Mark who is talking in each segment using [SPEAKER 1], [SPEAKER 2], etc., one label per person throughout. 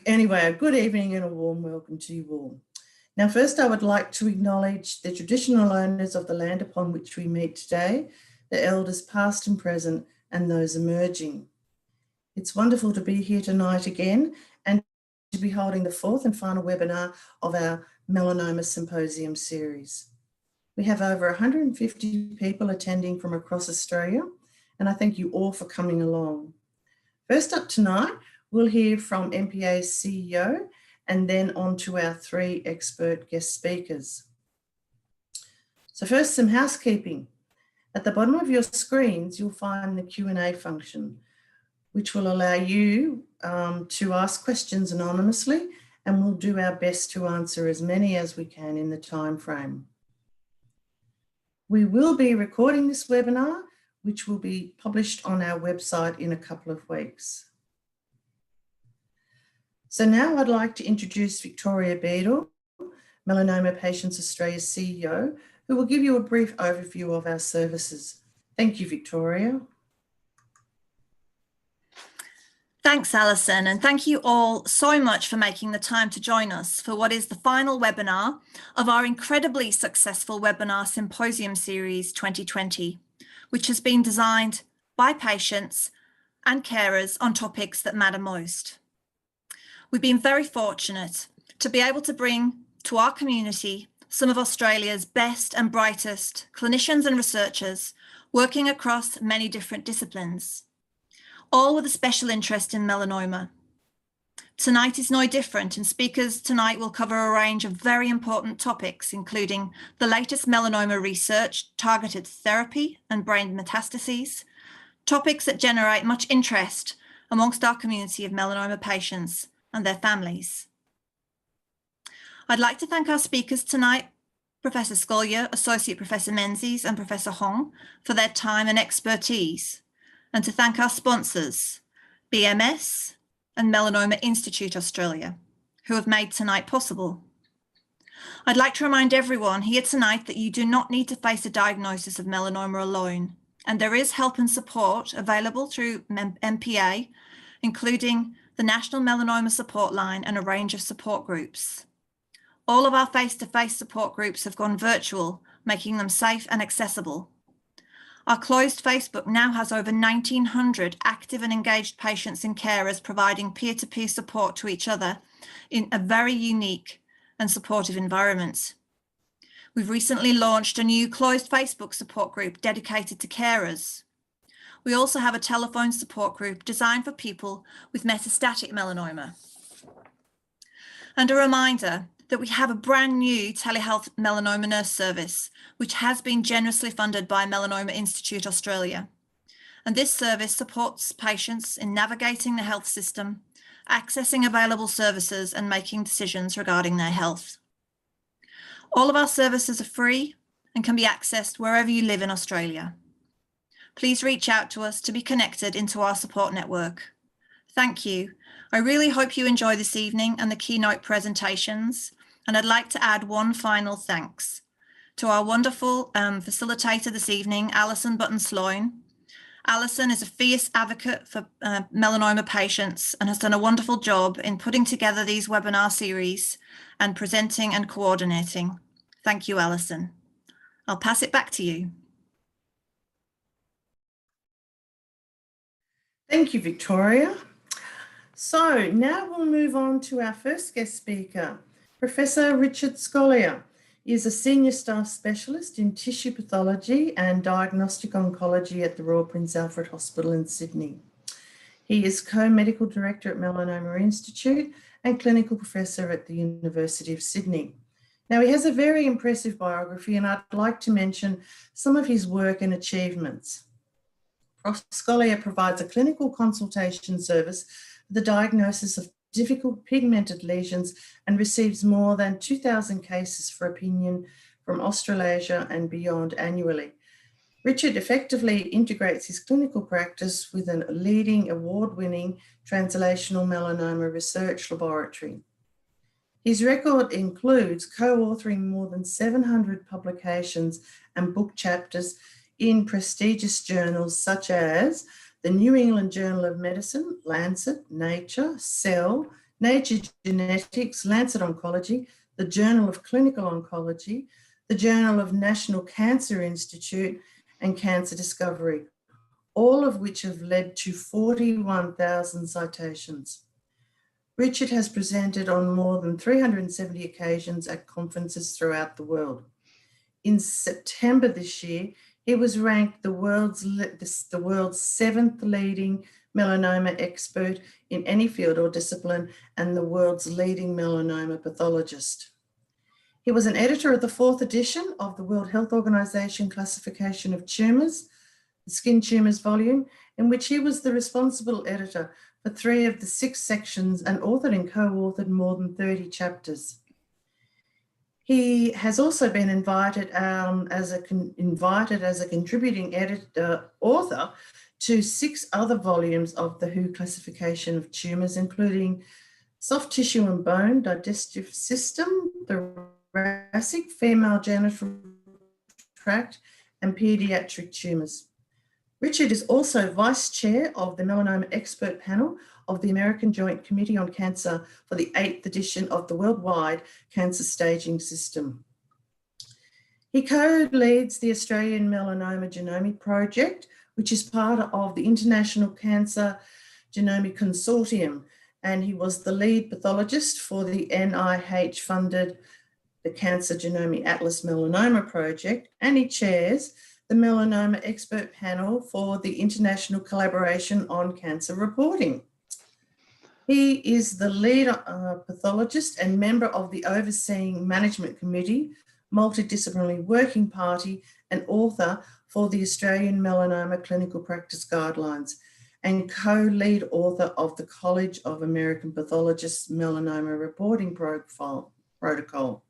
[SPEAKER 1] Anyway, a good evening and a warm welcome to you all. Now, first, I would like to acknowledge the traditional owners of the land upon which we meet today, the elders past and present, and those emerging. It's wonderful to be here tonight again and to be holding the fourth and final webinar of our Melanoma Symposium series. We have over 150 people attending from across Australia, and I thank you all for coming along. First up tonight, we'll hear from MPA's CEO and then on to our three expert guest speakers. So first, some housekeeping. At the bottom of your screens, you'll find the Q&A function, which will allow you to ask questions anonymously, and we'll do our best to answer as many as we can in the time frame. We will be recording this webinar, which will be published on our website in a couple of weeks. So now I'd like to introduce Victoria Beedle, Melanoma Patients Australia's CEO, who will give you a brief overview of our services. Thank you, Victoria.
[SPEAKER 2] Thanks, Alison, and thank you all so much for making the time to join us for what is the final webinar of our incredibly successful webinar Symposium Series 2020, which has been designed by patients and carers on topics that matter most. We've been very fortunate to be able to bring to our community some of Australia's best and brightest clinicians and researchers working across many different disciplines, all with a special interest in melanoma. Tonight is no different, and speakers tonight will cover a range of very important topics, including the latest melanoma research, targeted therapy and brain metastases, topics that generate much interest amongst our community of melanoma patients and their families. I'd like to thank our speakers tonight, Professor Scolyer, Associate Professor Menzies and Professor Hong, for their time and expertise, and to thank our sponsors, BMS and Melanoma Institute Australia, who have made tonight possible. I'd like to remind everyone here tonight that you do not need to face a diagnosis of melanoma alone, and there is help and support available through MPA, including the National Melanoma Support Line and a range of support groups. All of our face-to-face support groups have gone virtual, making them safe and accessible. Our closed Facebook now has over 1,900 active and engaged patients and carers providing peer-to-peer support to each other in a very unique and supportive environment. We've recently launched a new closed Facebook support group dedicated to carers. We also have a telephone support group designed for people with metastatic melanoma. And a reminder that we have a brand new telehealth melanoma nurse service, which has been generously funded by Melanoma Institute Australia. And this service supports patients in navigating the health system, accessing available services, and making decisions regarding their health. All of our services are free and can be accessed wherever you live in Australia. Please reach out to us to be connected into our support network. Thank you. I really hope you enjoy this evening and the keynote presentations. And I'd like to add one final thanks to our wonderful facilitator this evening, Alison Button-Sloan. Alison is a fierce advocate for melanoma patients and has done a wonderful job in putting together these webinar series and presenting and coordinating. Thank you, Alison. I'll pass it back to you.
[SPEAKER 1] Thank you, Victoria. So now we'll move on to our first guest speaker. Professor Richard Scolyer is a Senior Staff Specialist in Tissue Pathology and Diagnostic Oncology at the Royal Prince Alfred Hospital in Sydney. He is Co-Medical Director at Melanoma Institute and Clinical Professor at the University of Sydney. Now, he has a very impressive biography, and I'd like to mention some of his work and achievements. Prof. Scolyer provides a clinical consultation service for the diagnosis of difficult pigmented lesions and receives more than 2,000 cases for opinion from Australasia and beyond annually. Richard effectively integrates his clinical practice with a leading award-winning translational melanoma research laboratory. His record includes co-authoring more than 700 publications and book chapters in prestigious journals such as the New England Journal of Medicine, Lancet, Nature, Cell, Nature Genetics, Lancet Oncology, the Journal of Clinical Oncology, the Journal of National Cancer Institute, and Cancer Discovery, all of which have led to 41,000 citations. Richard has presented on more than 370 occasions at conferences throughout the world. In September this year, he was ranked the world's 7th leading melanoma expert in any field or discipline and the world's leading melanoma pathologist. He was an editor of the 4th edition of the World Health Organization Classification of Tumours, the Skin Tumours volume, in which he was the responsible editor for 3 of the 6 sections and authored and co-authored more than 30 chapters. He has also been invited as a contributing author to 6 other volumes of the WHO classification of tumours, including soft tissue and bone, digestive system, thoracic, female genital tract, and paediatric tumours. Richard is also Vice Chair of the Melanoma Expert Panel of the American Joint Committee on Cancer for the 8th edition of the Worldwide Cancer Staging System. He co-leads the Australian Melanoma Genomic Project, which is part of the International Cancer Genomic Consortium, and he was the lead pathologist for the NIH-funded the Cancer Genomic Atlas Melanoma Project, and he chairs the Melanoma Expert Panel for the International Collaboration on Cancer Reporting. He is the lead pathologist and member of the Overseeing Management Committee, Multidisciplinary Working Party, and author for the Australian Melanoma Clinical Practice Guidelines, and co-lead author of the College of American Pathologists Melanoma Reporting Protocol.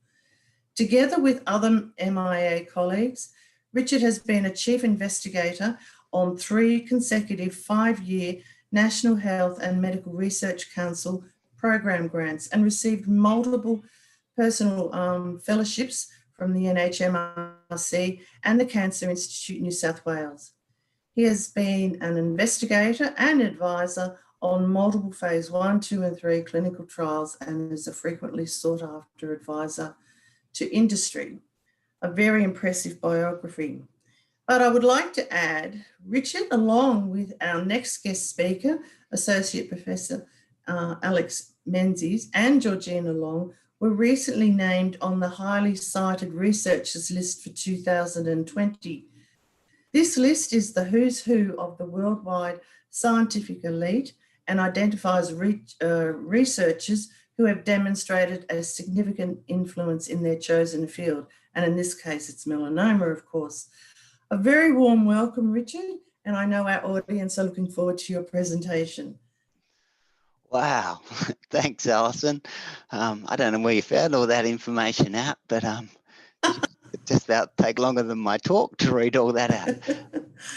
[SPEAKER 1] Together with other MIA colleagues, Richard has been a chief investigator on 3 consecutive 5-year National Health and Medical Research Council program grants and received multiple personal fellowships from the NHMRC and the Cancer Institute New South Wales. He has been an investigator and advisor on multiple phase 1, 2, and 3 clinical trials and is a frequently sought after advisor to industry. A very impressive biography. But I would like to add, Richard, along with our next guest speaker, Associate Professor Alex Menzies and Georgina Long, were recently named on the highly cited researchers list for 2020. This list is the who's who of the worldwide scientific elite and identifies researchers who have demonstrated a significant influence in their chosen field. And in this case, it's melanoma, of course. A very warm welcome, Richard, and I know our audience are looking forward to your presentation.
[SPEAKER 3] Wow, thanks, Alison. I don't know where you found all that information out, but it just about take longer than my talk to read all that out.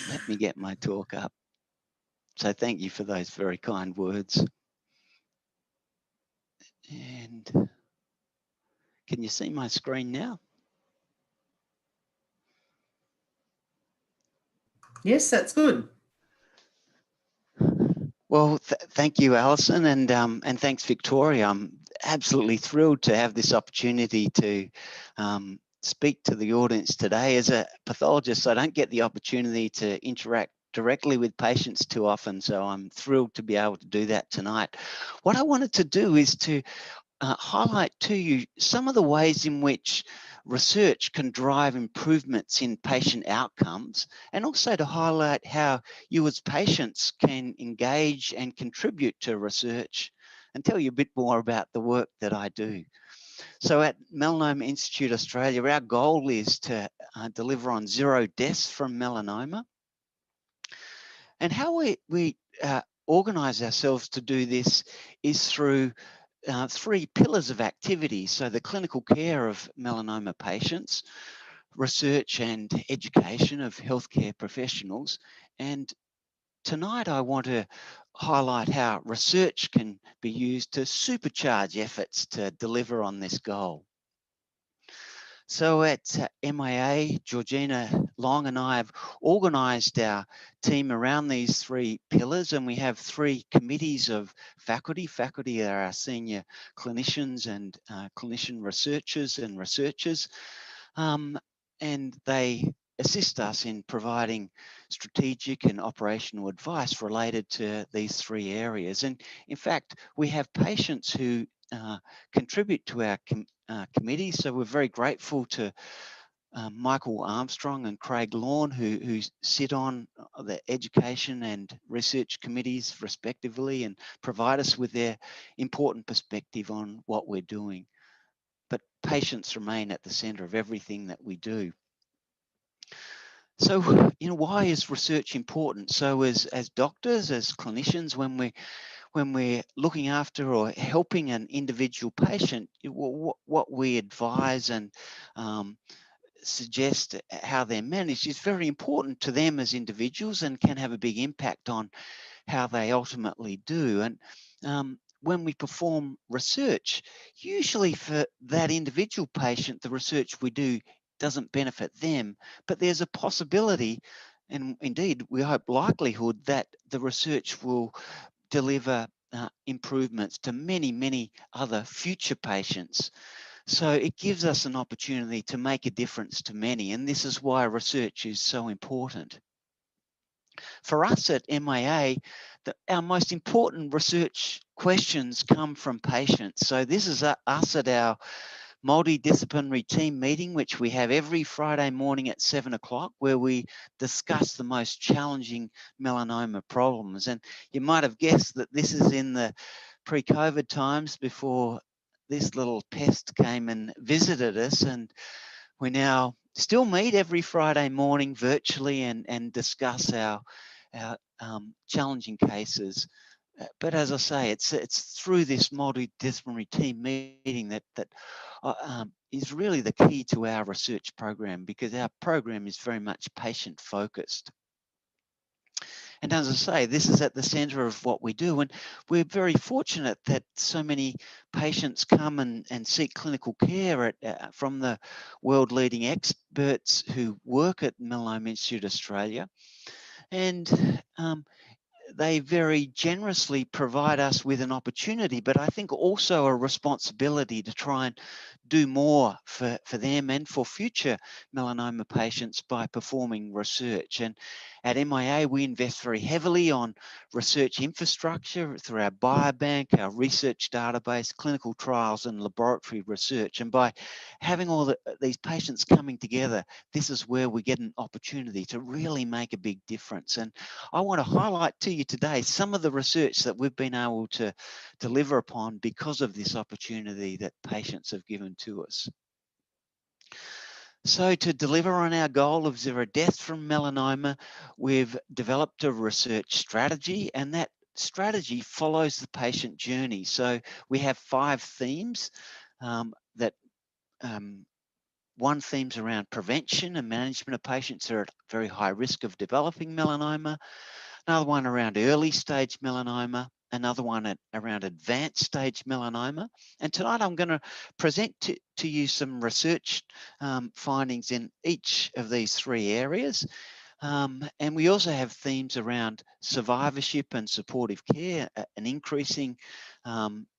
[SPEAKER 3] Let me get my talk up. So thank you for those very kind words. And can you see my screen now?
[SPEAKER 1] Yes, that's good.
[SPEAKER 3] Well, thank you, Alison, and thanks, Victoria. I'm absolutely thrilled to have this opportunity to speak to the audience today. As a pathologist, I don't get the opportunity to interact directly with patients too often, so I'm thrilled to be able to do that tonight. What I wanted to do is to highlight to you some of the ways in which research can drive improvements in patient outcomes, and also to highlight how you as patients can engage and contribute to research, and tell you a bit more about the work that I do. So at Melanoma Institute Australia, our goal is to deliver on 0 deaths from melanoma. And how we organise ourselves to do this is through 3 pillars of activity. So the clinical care of melanoma patients, research and education of healthcare professionals. And tonight I want to highlight how research can be used to supercharge efforts to deliver on this goal. So at MIA, Georgina Long and I have organised our team around these 3 pillars, and we have 3 committees of faculty. Faculty are our senior clinicians and clinician researchers and researchers, and they assist us in providing strategic and operational advice related to these 3 areas. And in fact, we have patients who contribute to our committee, so we're very grateful to Michael Armstrong and Craig Lawn, who sit on the education and research committees respectively and provide us with their important perspective on what we're doing. But patients remain at the centre of everything that we do. So, why is research important? So as doctors, as clinicians, when we're looking after or helping an individual patient, what we advise and suggest how they're managed is very important to them as individuals and can have a big impact on how they ultimately do. And when we perform research, usually for that individual patient, the research we do doesn't benefit them, but there's a possibility, and indeed we hope likelihood, that the research will deliver improvements to many, many other future patients. So it gives us an opportunity to make a difference to many, and this is why research is so important. For us at MIA, our most important research questions come from patients. So this is us at our multidisciplinary team meeting, which we have every Friday morning at 7 o'clock, where we discuss the most challenging melanoma problems. And you might have guessed that this is in the pre-COVID times, before this little pest came and visited us, and we now still meet every Friday morning virtually and discuss our challenging cases. But as I say, it's through this multidisciplinary team meeting that is really the key to our research program, because our program is very much patient focused. And as I say, this is at the centre of what we do. And we're very fortunate that so many patients come and seek clinical care from the world-leading experts who work at Melanoma Institute Australia. And they very generously provide us with an opportunity, but I think also a responsibility to try and do more for them and for future melanoma patients by performing research. And at MIA, we invest very heavily on research infrastructure through our biobank, our research database, clinical trials, and laboratory research. And by having all these patients coming together, this is where we get an opportunity to really make a big difference. And I want to highlight to you today some of the research that we've been able to deliver upon because of this opportunity that patients have given to us. So to deliver on our goal of 0 deaths from melanoma, we've developed a research strategy, and that strategy follows the patient journey. So we have 5 themes one theme's around prevention and management of patients who are at very high risk of developing melanoma, another one around early stage melanoma, another one around advanced stage melanoma. And tonight I'm going to present to you some research findings in each of these 3 areas. And we also have themes around survivorship and supportive care, an increasing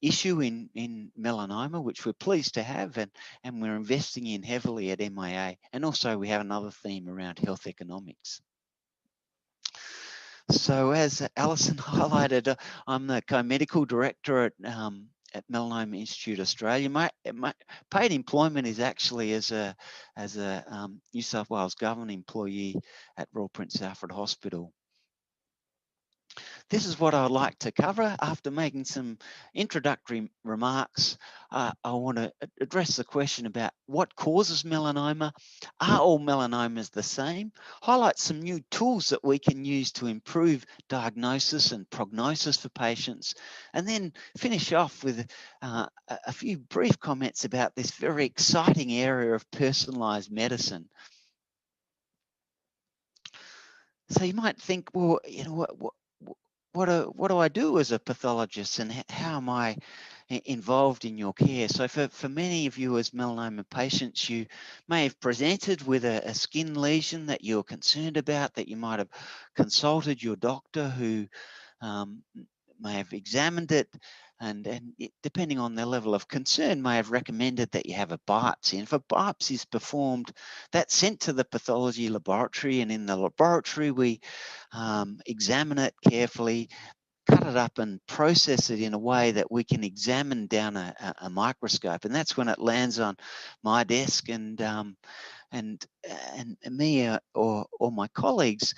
[SPEAKER 3] issue in melanoma, which we're pleased to have, and we're investing in heavily at MIA. And also we have another theme around health economics. So as Alison highlighted, I'm the co-medical director at Melanoma Institute Australia. My paid employment is actually as a New South Wales government employee at Royal Prince Alfred Hospital. This is what I would like to cover. After making some introductory remarks, I want to address the question about what causes melanoma. Are all melanomas the same? Highlight some new tools that we can use to improve diagnosis and prognosis for patients, and then finish off with a few brief comments about this very exciting area of personalised medicine. So you might think, well, what do I do as a pathologist, and how am I involved in your care. So for many of you as melanoma patients, you may have presented with a skin lesion that you're concerned about, that you might have consulted your doctor who may have examined it, and depending on their level of concern, may have recommended that you have a biopsy. And if a biopsy is performed, that's sent to the pathology laboratory, and in the laboratory we examine it carefully, cut it up and process it in a way that we can examine down a microscope, and that's when it lands on my desk, and me or my colleagues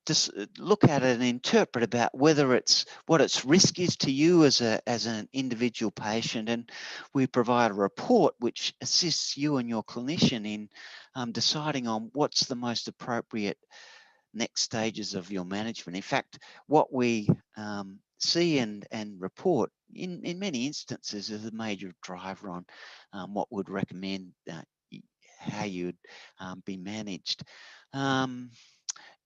[SPEAKER 3] just look at it and interpret about whether what its risk is to you as an individual patient, and we provide a report which assists you and your clinician in deciding on what's the most appropriate next stages of your management. In fact, what we see and report in many instances is a major driver on what would recommend how you'd be managed.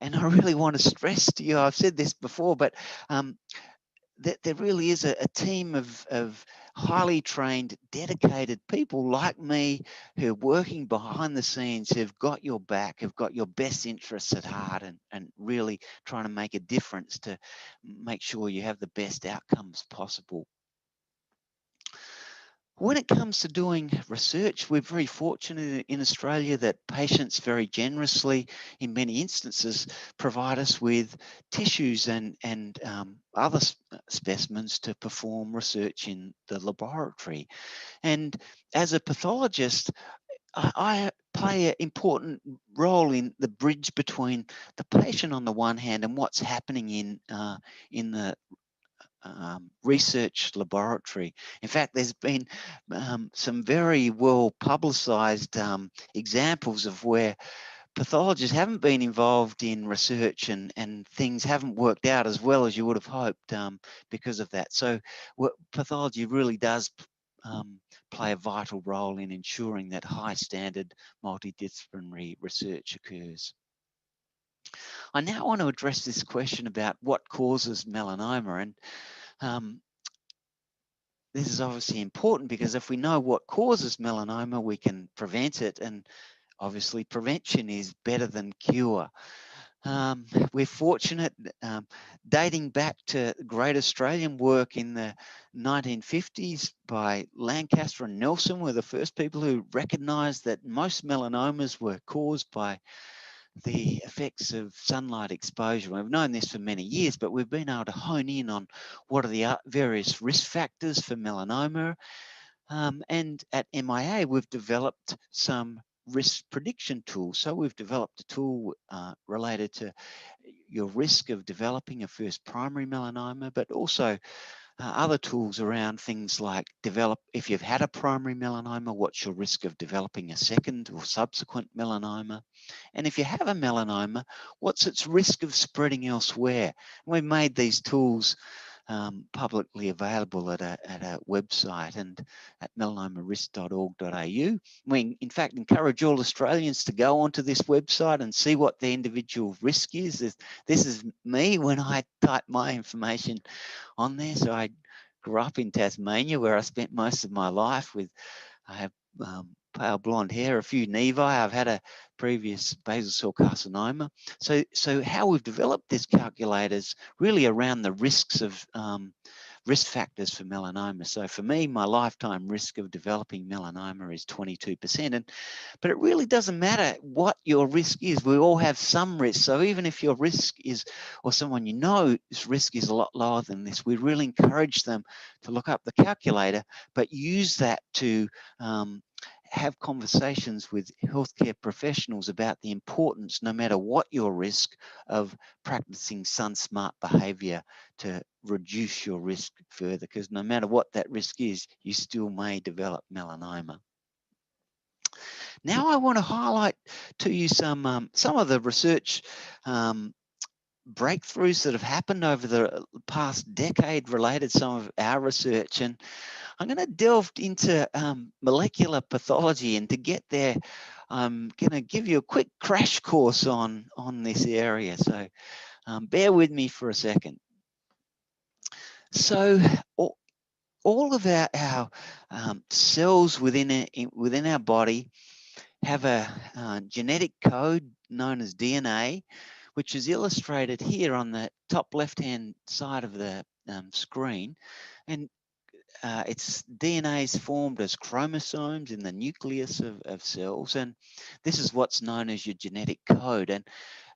[SPEAKER 3] And I really want to stress to you, I've said this before, but that there really is a team of highly trained, dedicated people like me who are working behind the scenes, who've got your back, who've got your best interests at heart, and really trying to make a difference to make sure you have the best outcomes possible. When it comes to doing research, we're very fortunate in Australia that patients very generously, in many instances, provide us with tissues and other specimens to perform research in the laboratory. And as a pathologist, I play an important role in the bridge between the patient on the one hand and what's happening in the research laboratory. In fact, there's been some very well publicized examples of where pathologists haven't been involved in research and things haven't worked out as well as you would have hoped because of that. So pathology really does play a vital role in ensuring that high standard multidisciplinary research occurs. I now want to address this question about what causes melanoma, and this is obviously important because if we know what causes melanoma, we can prevent it, and obviously prevention is better than cure. We're fortunate, dating back to great Australian work in the 1950s by Lancaster and Nelson were the first people who recognised that most melanomas were caused by the effects of sunlight exposure. We've known this for many years, but we've been able to hone in on what are the various risk factors for melanoma. And at MIA, we've developed some risk prediction tools. So we've developed a tool related to your risk of developing a first primary melanoma, but also other tools around things like if you've had a primary melanoma, what's your risk of developing a second or subsequent melanoma? And if you have a melanoma, what's its risk of spreading elsewhere? And we've made these tools publicly available at a website and at melanomarisk.org.au. We in fact encourage all Australians to go onto this website and see what their individual risk is. This is me when I type my information on there. So I grew up in Tasmania where I spent most of my life with, I have pale blonde hair, a few nevi. I've had a previous basal cell carcinoma. So how we've developed this calculator is really around the risks of risk factors for melanoma. So for me, my lifetime risk of developing melanoma is 22%. But it really doesn't matter what your risk is. We all have some risk. So even if your risk is, or someone you know's risk is a lot lower than this, we really encourage them to look up the calculator, but use that to have conversations with healthcare professionals about the importance, no matter what your risk, of practicing sun smart behaviour to reduce your risk further, because no matter what that risk is, you still may develop melanoma. Now I want to highlight to you some of the research breakthroughs that have happened over the past decade related to some of our research, and I'm going to delve into molecular pathology, and to get there I'm going to give you a quick crash course on this area, so bear with me for a second. So all of our cells within our body have a genetic code known as DNA, which is illustrated here on the top left-hand side of the screen. And its DNA is formed as chromosomes in the nucleus of cells, and this is what's known as your genetic code. And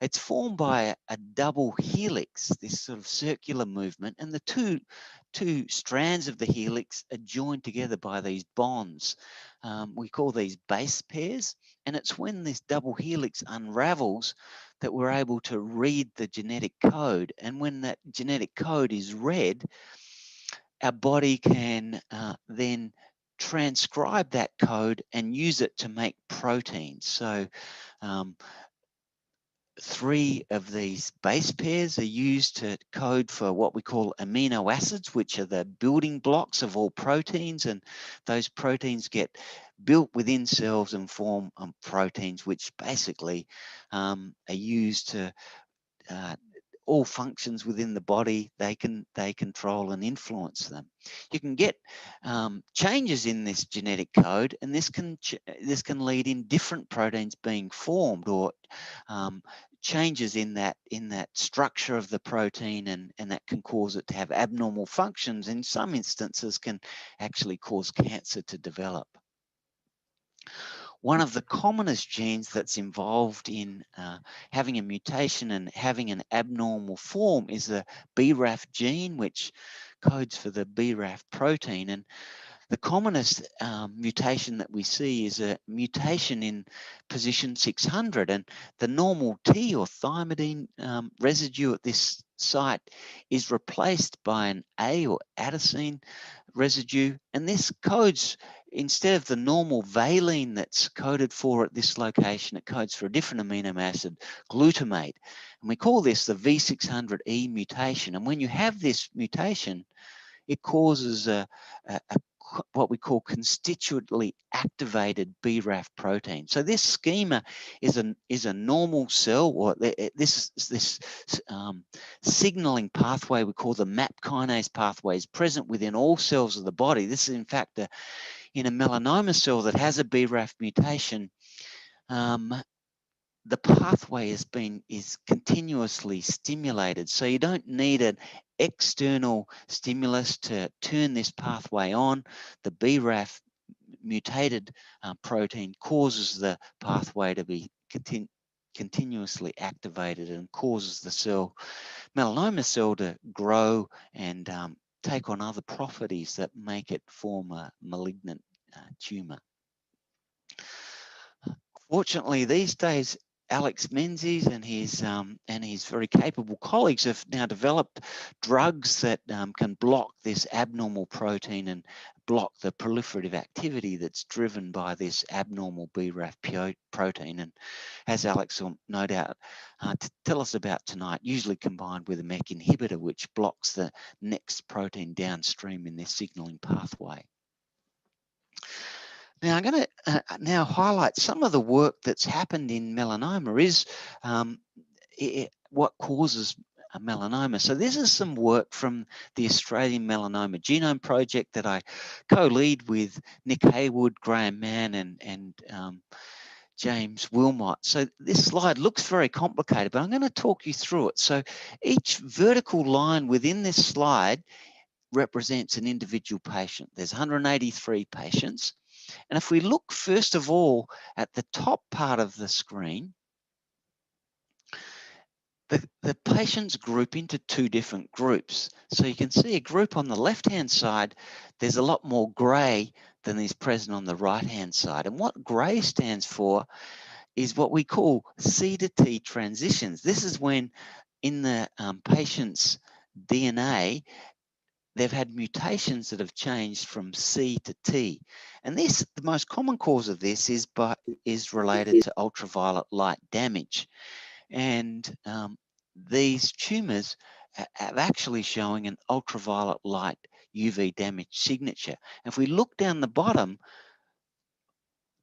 [SPEAKER 3] it's formed by a double helix, this sort of circular movement, and the two strands of the helix are joined together by these bonds. We call these base pairs, and it's when this double helix unravels that we're able to read the genetic code. And when that genetic code is read, our body can then transcribe that code and use it to make proteins. So 3 of these base pairs are used to code for what we call amino acids, which are the building blocks of all proteins, and those proteins get built within cells and form proteins, which basically are used to all functions within the body. They control and influence them. You can get changes in this genetic code, and this can lead in different proteins being formed, or changes in that structure of the protein, and that can cause it to have abnormal functions. In some instances, can actually cause cancer to develop. One of the commonest genes that's involved in having a mutation and having an abnormal form is the BRAF gene, which codes for the BRAF protein. And the commonest mutation that we see is a mutation in position 600, and the normal T or thymidine residue at this site is replaced by an A or adenosine residue, and this codes, instead of the normal valine that's coded for at this location, it codes for a different amino acid, glutamate, and we call this the V600E mutation. And when you have this mutation, it causes what we call constitutively activated BRAF protein. So this schema is a normal cell, or this signaling pathway we call the MAP kinase pathway is present within all cells of the body. This is in fact in a melanoma cell that has a BRAF mutation. The pathway is continuously stimulated, so you don't need an external stimulus to turn this pathway on. The BRAF mutated protein causes the pathway to be continuously activated and causes the melanoma cell to grow and take on other properties that make it form a malignant tumor. Fortunately, these days, Alex Menzies and his very capable colleagues have now developed drugs that can block this abnormal protein and block the proliferative activity that's driven by this abnormal BRAF protein. And as Alex will no doubt tell us about tonight, usually combined with a MEK inhibitor, which blocks the next protein downstream in this signaling pathway. Now, I'm going to now highlight some of the work that's happened in melanoma is what causes a melanoma. So this is some work from the Australian Melanoma Genome Project that I co-lead with Nick Haywood, Graham Mann, and James Wilmot. So this slide looks very complicated, but I'm going to talk you through it. So each vertical line within this slide represents an individual patient. There's 183 patients. And if we look first of all at the top part of the screen, the patients group into 2 different groups. So you can see a group on the left-hand side, there's a lot more grey than is present on the right-hand side. And what grey stands for is what we call C to T transitions. This is when in the patient's DNA, they've had mutations that have changed from C to T. And the most common cause of this is related to ultraviolet light damage. And these tumours are actually showing an ultraviolet light UV damage signature. If we look down the bottom,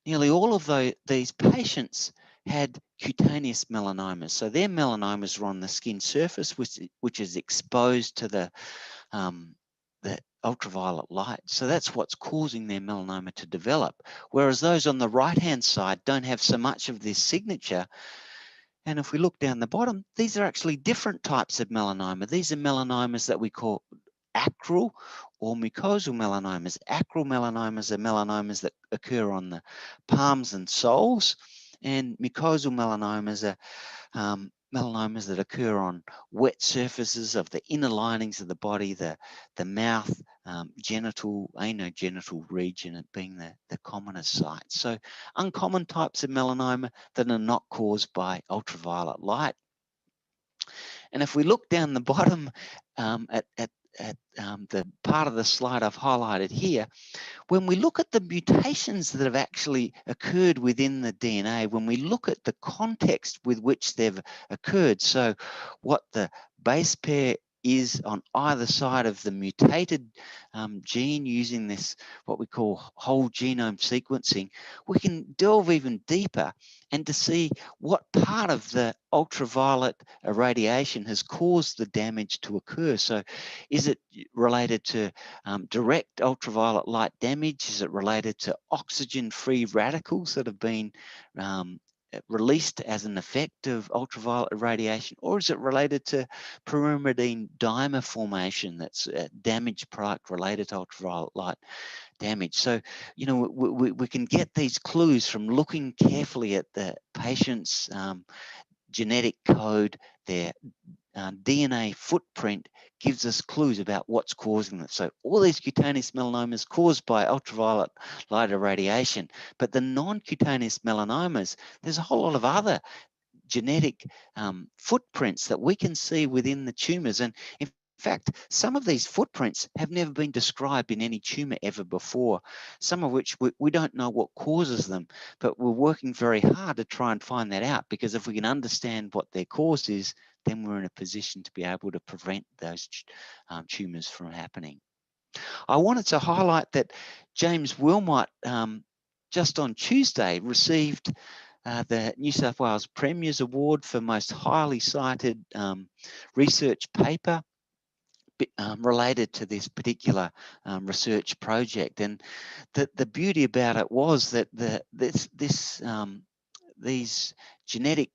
[SPEAKER 3] nearly all of these patients had cutaneous melanomas. So their melanomas were on the skin surface, which is exposed to the ultraviolet light. So that's what's causing their melanoma to develop. Whereas those on the right-hand side don't have so much of this signature. And if we look down the bottom, these are actually different types of melanoma. These are melanomas that we call acral or mucosal melanomas. Acral melanomas are melanomas that occur on the palms and soles, and mucosal melanomas are melanomas that occur on wet surfaces of the inner linings of the body, the mouth, genital, anogenital region being the commonest sites. So uncommon types of melanoma that are not caused by ultraviolet light. And if we look down the bottom at the part of the slide I've highlighted here, when we look at the mutations that have actually occurred within the DNA, when we look at the context with which they've occurred, so what the base pair is on either side of the mutated gene using this, what we call whole genome sequencing, we can delve even deeper and to see what part of the ultraviolet irradiation has caused the damage to occur. So is it related to direct ultraviolet light damage? Is it related to oxygen-free radicals that have been released as an effect of ultraviolet irradiation, or is it related to pyrimidine dimer formation that's a damaged product related to ultraviolet light damage? So, you know, we can get these clues from looking carefully at the patient's genetic code, their DNA footprint gives us clues about what's causing them. So all these cutaneous melanomas caused by ultraviolet light irradiation, but the non-cutaneous melanomas, there's a whole lot of other genetic footprints that we can see within the tumors. And in fact, some of these footprints have never been described in any tumor ever before, some of which we don't know what causes them, but we're working very hard to try and find that out, because if we can understand what their cause is, then we're in a position to be able to prevent those tumors from happening. I wanted to highlight that James Wilmot just on Tuesday received the New South Wales Premier's Award for most highly cited research paper related to this particular research project. And the beauty about it was that these genetic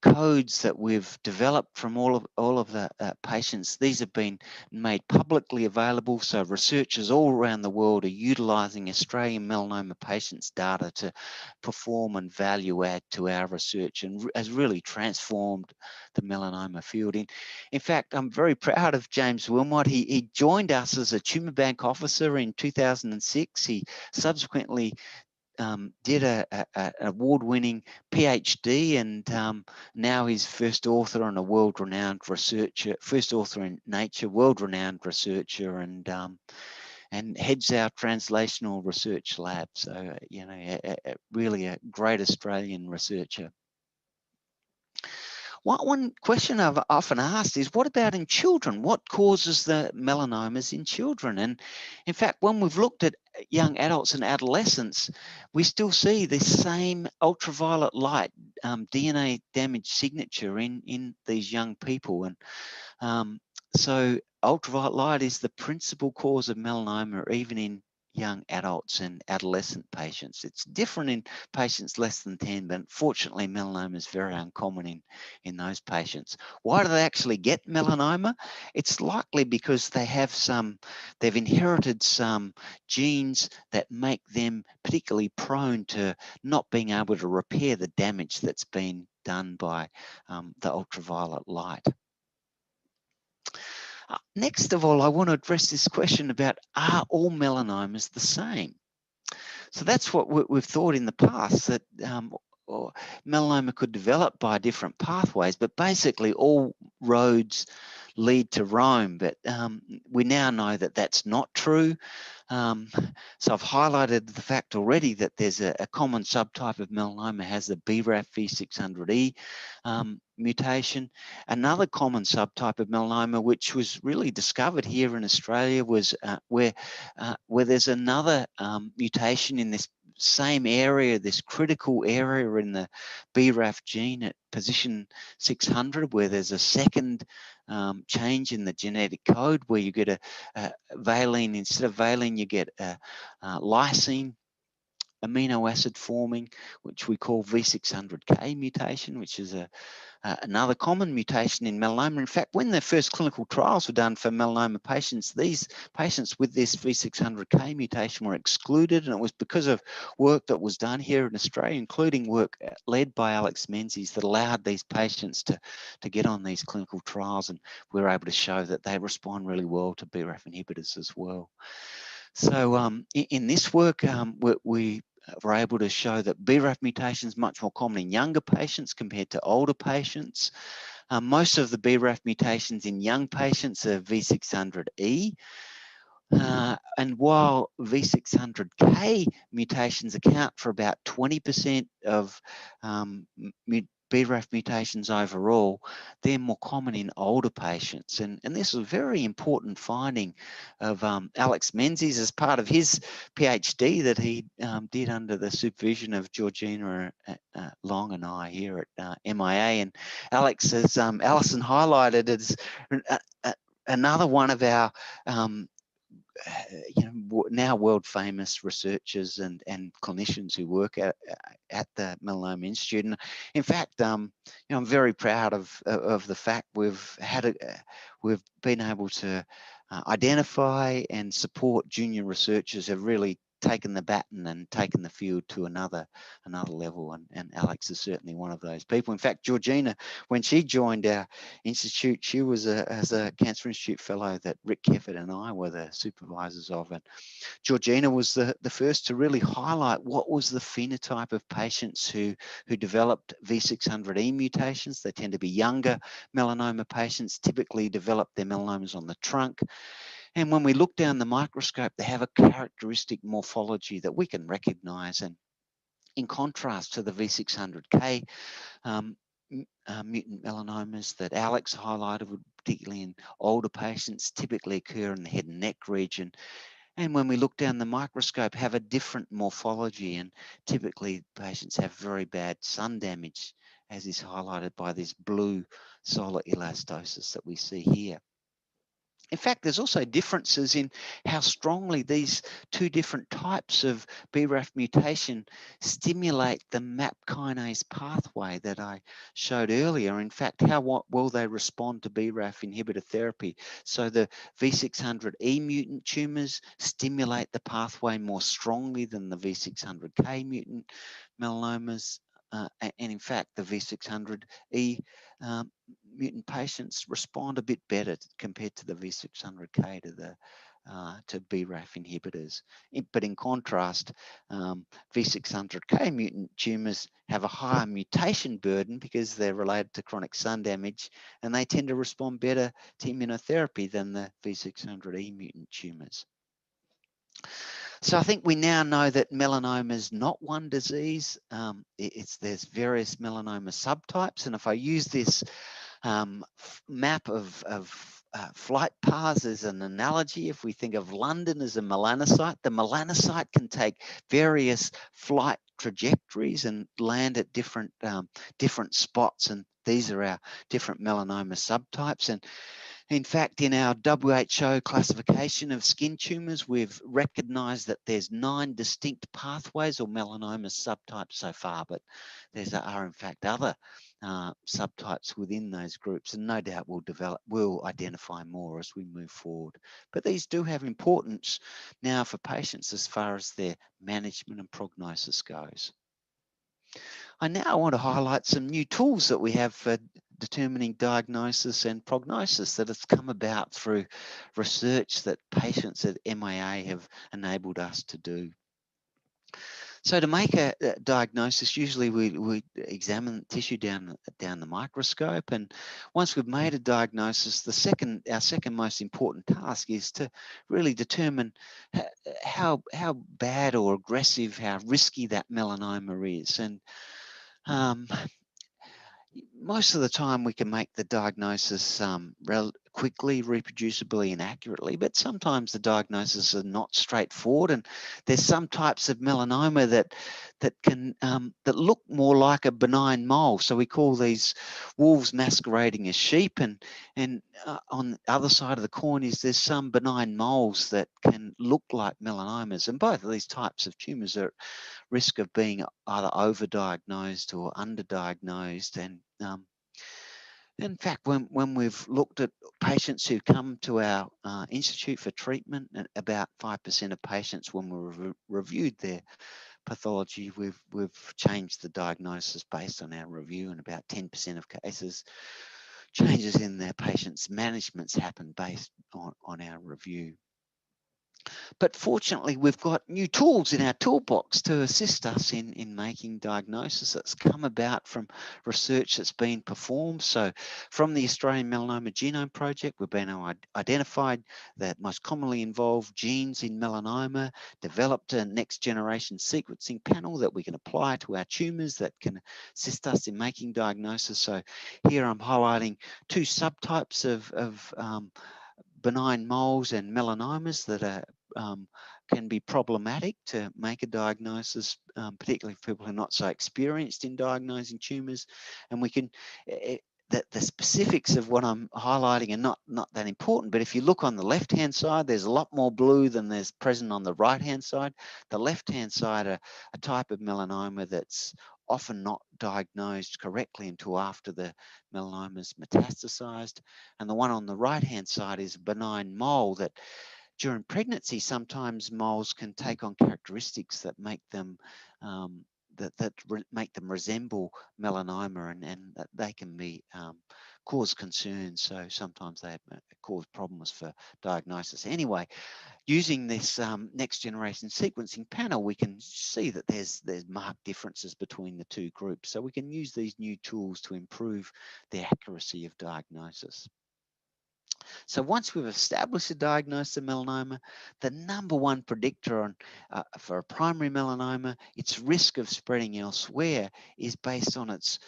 [SPEAKER 3] codes that we've developed from all of the patients, these have been made publicly available, so researchers all around the world are utilising Australian melanoma patients' data to perform and value add to our research, and has really transformed the melanoma field. In fact, I'm very proud of James Wilmot. He joined us as a tumour bank officer in 2006. He subsequently did an award-winning PhD, and now he's first author and a world-renowned researcher, first author in Nature, world-renowned researcher, and heads our translational research lab. So, you know, really a great Australian researcher. One question I've often asked is, what about in children? What causes the melanomas in children? And in fact, when we've looked at young adults and adolescents, we still see the same ultraviolet light DNA damage signature in these young people. And so ultraviolet light is the principal cause of melanoma, even in young adults and adolescent patients. It's different in patients less than 10, but unfortunately melanoma is very uncommon in those patients. Why do they actually get melanoma? It's likely because they've inherited some genes that make them particularly prone to not being able to repair the damage that's been done by the ultraviolet light. Next of all, I want to address this question about, are all melanomas the same? So that's what we've thought in the past, that melanoma could develop by different pathways, but basically all roads lead to Rome. But we now know that that's not true. So I've highlighted the fact already that there's a common subtype of melanoma has the BRAF V600E mutation. Another common subtype of melanoma, which was really discovered here in Australia, was where there's another mutation in this same area, this critical area in the BRAF gene at position 600, where there's a second change in the genetic code where you get a valine, instead of valine, you get a lysine amino acid forming, which we call V600K mutation, which is another common mutation in melanoma. In fact, when the first clinical trials were done for melanoma patients, these patients with this V600K mutation were excluded, and it was because of work that was done here in Australia, including work led by Alex Menzies, that allowed these patients to get on these clinical trials, and we were able to show that they respond really well to BRAF inhibitors as well. So in this work, we were able to show that BRAF mutation is much more common in younger patients compared to older patients. Most of the BRAF mutations in young patients are V600E. And while V600K mutations account for about 20% of BRAF mutations overall, they're more common in older patients. And this is a very important finding of Alex Menzies as part of his PhD that he did under the supervision of Georgina Long and I here at MIA. And Alex, as Alison highlighted, is another one of our now world famous researchers and clinicians who work at the Melanoma Institute. And in fact, I'm very proud of the fact we've been able to identify and support junior researchers who have really taken the baton and taken the field to another level, and Alex is certainly one of those people. In fact, Georgina, when she joined our institute, she was as a Cancer Institute fellow that Rick Kefford and I were the supervisors of, and Georgina was the first to really highlight what was the phenotype of patients who developed V600E mutations. They tend to be younger melanoma patients, typically develop their melanomas on the trunk. And when we look down the microscope, they have a characteristic morphology that we can recognize. And in contrast to the V600K mutant melanomas that Alex highlighted, particularly in older patients, typically occur in the head and neck region. And when we look down the microscope, have a different morphology, and typically patients have very bad sun damage, as is highlighted by this blue solar elastosis that we see here. In fact, there's also differences in how strongly these two different types of BRAF mutation stimulate the MAP kinase pathway that I showed earlier. In fact, how well they respond to BRAF inhibitor therapy. So the V600E mutant tumours stimulate the pathway more strongly than the V600K mutant melanomas. And in fact, the V600E mutant patients respond a bit better compared to the V600K to BRAF inhibitors. But in contrast, V600K mutant tumours have a higher mutation burden because they're related to chronic sun damage, and they tend to respond better to immunotherapy than the V600E mutant tumours. So I think we now know that melanoma is not one disease. There's various melanoma subtypes, and if I use this map of flight paths as an analogy, if we think of London as a melanocyte, the melanocyte can take various flight trajectories and land at different spots, and these are our different melanoma subtypes. And in fact, in our WHO classification of skin tumours, we've recognised that there's 9 distinct pathways or melanoma subtypes so far, but there are in fact other subtypes within those groups, and no doubt we'll identify more as we move forward. But these do have importance now for patients as far as their management and prognosis goes. I now want to highlight some new tools that we have for determining diagnosis and prognosis that has come about through research that patients at MIA have enabled us to do. So to make a diagnosis, usually we examine tissue down the microscope, and once we've made a diagnosis, our second most important task is to really determine how bad or aggressive, how risky that melanoma is. And most of the time we can make the diagnosis quickly, reproducibly and accurately, but sometimes the diagnoses are not straightforward, and there's some types of melanoma that can that look more like a benign mole. So we call these wolves masquerading as sheep, and on the other side of the coin is there's some benign moles that can look like melanomas, and both of these types of tumours are at risk of being either overdiagnosed or underdiagnosed. And in fact, when we've looked at patients who come to our institute for treatment, about 5% of patients, when we reviewed their pathology, we've changed the diagnosis based on our review, and about 10% of cases, changes in their patients' managements happen based on our review. But fortunately, we've got new tools in our toolbox to assist us in making diagnosis that's come about from research that's been performed. So from the Australian Melanoma Genome Project, we've been identified the most commonly involved genes in melanoma, developed a next generation sequencing panel that we can apply to our tumours that can assist us in making diagnosis. So here I'm highlighting two subtypes of benign moles and melanomas that are can be problematic to make a diagnosis, particularly for people who are not so experienced in diagnosing tumours. And we can, the specifics of what I'm highlighting are not that important, but if you look on the left-hand side, there's a lot more blue than there's present on the right-hand side. The left-hand side are a type of melanoma that's often not diagnosed correctly until after the melanoma's metastasized. And the one on the right-hand side is a benign mole that during pregnancy, sometimes moles can take on characteristics that make them make them resemble melanoma, and that they can be cause concern. So sometimes they cause problems for diagnosis. Anyway, using this next generation sequencing panel, we can see that there's marked differences between the two groups. So we can use these new tools to improve the accuracy of diagnosis. So once we've established a diagnosis of melanoma, the number one predictor on for a primary melanoma, its risk of spreading elsewhere, is based on its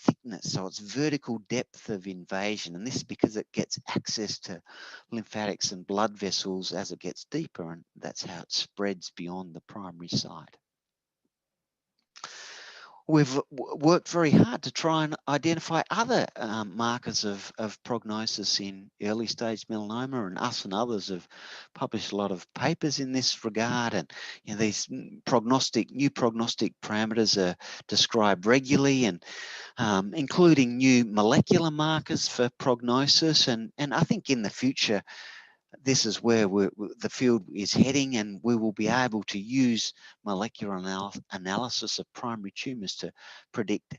[SPEAKER 3] thickness, so its vertical depth of invasion. And this is because it gets access to lymphatics and blood vessels as it gets deeper, and that's how it spreads beyond the primary site. We've worked very hard to try and identify other markers of prognosis in early stage melanoma, and us and others have published a lot of papers in this regard. And these new prognostic parameters are described regularly, and including new molecular markers for prognosis. And I think in the future, this is where the field is heading, and we will be able to use molecular analysis of primary tumours to predict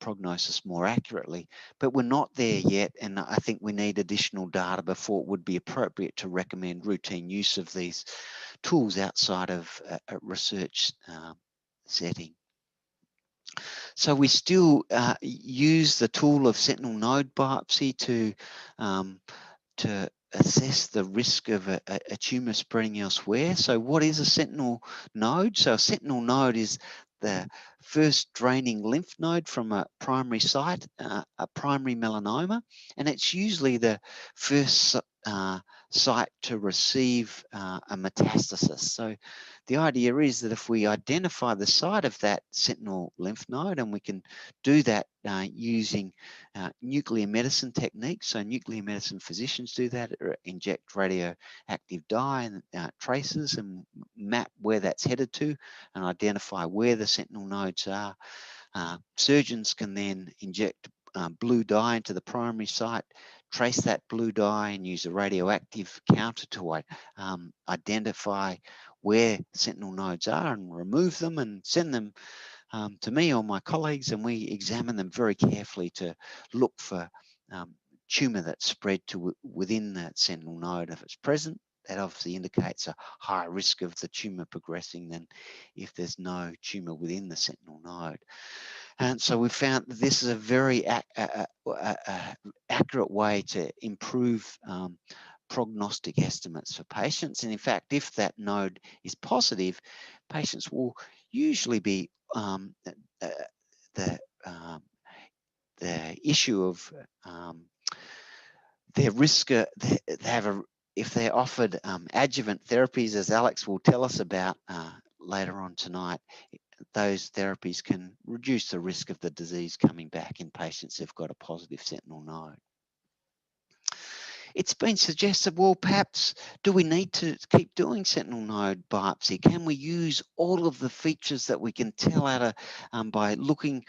[SPEAKER 3] prognosis more accurately. But we're not there yet, and I think we need additional data before it would be appropriate to recommend routine use of these tools outside of a research setting. So we still use the tool of sentinel node biopsy to assess the risk of a tumour spreading elsewhere. So what is a sentinel node? So a sentinel node is the first draining lymph node from a primary site, a primary melanoma, and it's usually the first site to receive a metastasis. So the idea is that if we identify the site of that sentinel lymph node, and we can do that using nuclear medicine techniques, so nuclear medicine physicians do that, inject radioactive dye and traces and map where that's headed to and identify where the sentinel nodes are. Surgeons can then inject blue dye into the primary site, trace that blue dye and use a radioactive counter to identify where sentinel nodes are and remove them and send them to me or my colleagues, and we examine them very carefully to look for tumour that's spread to within that sentinel node. If it's present, that obviously indicates a higher risk of the tumour progressing than if there's no tumour within the sentinel node. And so we found that this is a very accurate way to improve prognostic estimates for patients. And in fact, if that node is positive, patients will usually be the issue of their risk, if they're offered adjuvant therapies, as Alex will tell us about later on tonight, those therapies can reduce the risk of the disease coming back in patients who've got a positive sentinel node. It's been suggested, well, perhaps do we need to keep doing sentinel node biopsy? Can we use all of the features that we can tell out of by looking,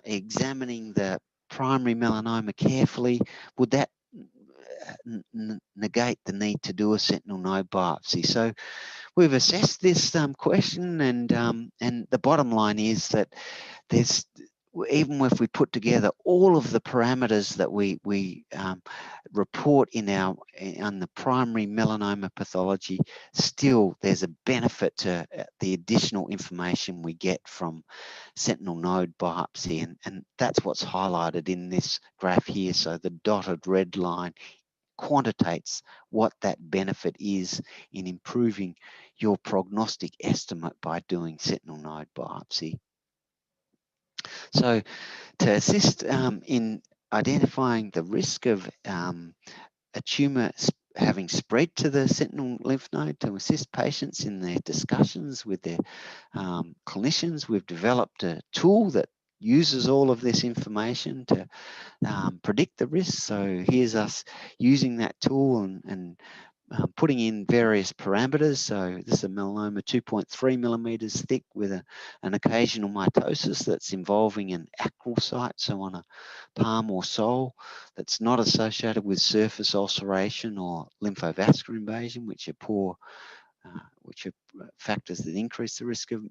[SPEAKER 3] examining the primary melanoma carefully? Would that negate the need to do a sentinel node biopsy? So we've assessed this question, and the bottom line is that there's, even if we put together all of the parameters that we report on the primary melanoma pathology, still there's a benefit to the additional information we get from sentinel node biopsy, and that's what's highlighted in this graph here. So the dotted red line quantitates what that benefit is in improving your prognostic estimate by doing sentinel node biopsy. So to assist in identifying the risk of a tumour having spread to the sentinel lymph node, to assist patients in their discussions with their clinicians, we've developed a tool that uses all of this information to predict the risk. So here's us using that tool and putting in various parameters. So this is a melanoma 2.3 millimeters thick with an occasional mitosis that's involving an acral site, so on a palm or sole, that's not associated with surface ulceration or lymphovascular invasion, which are factors that increase the risk of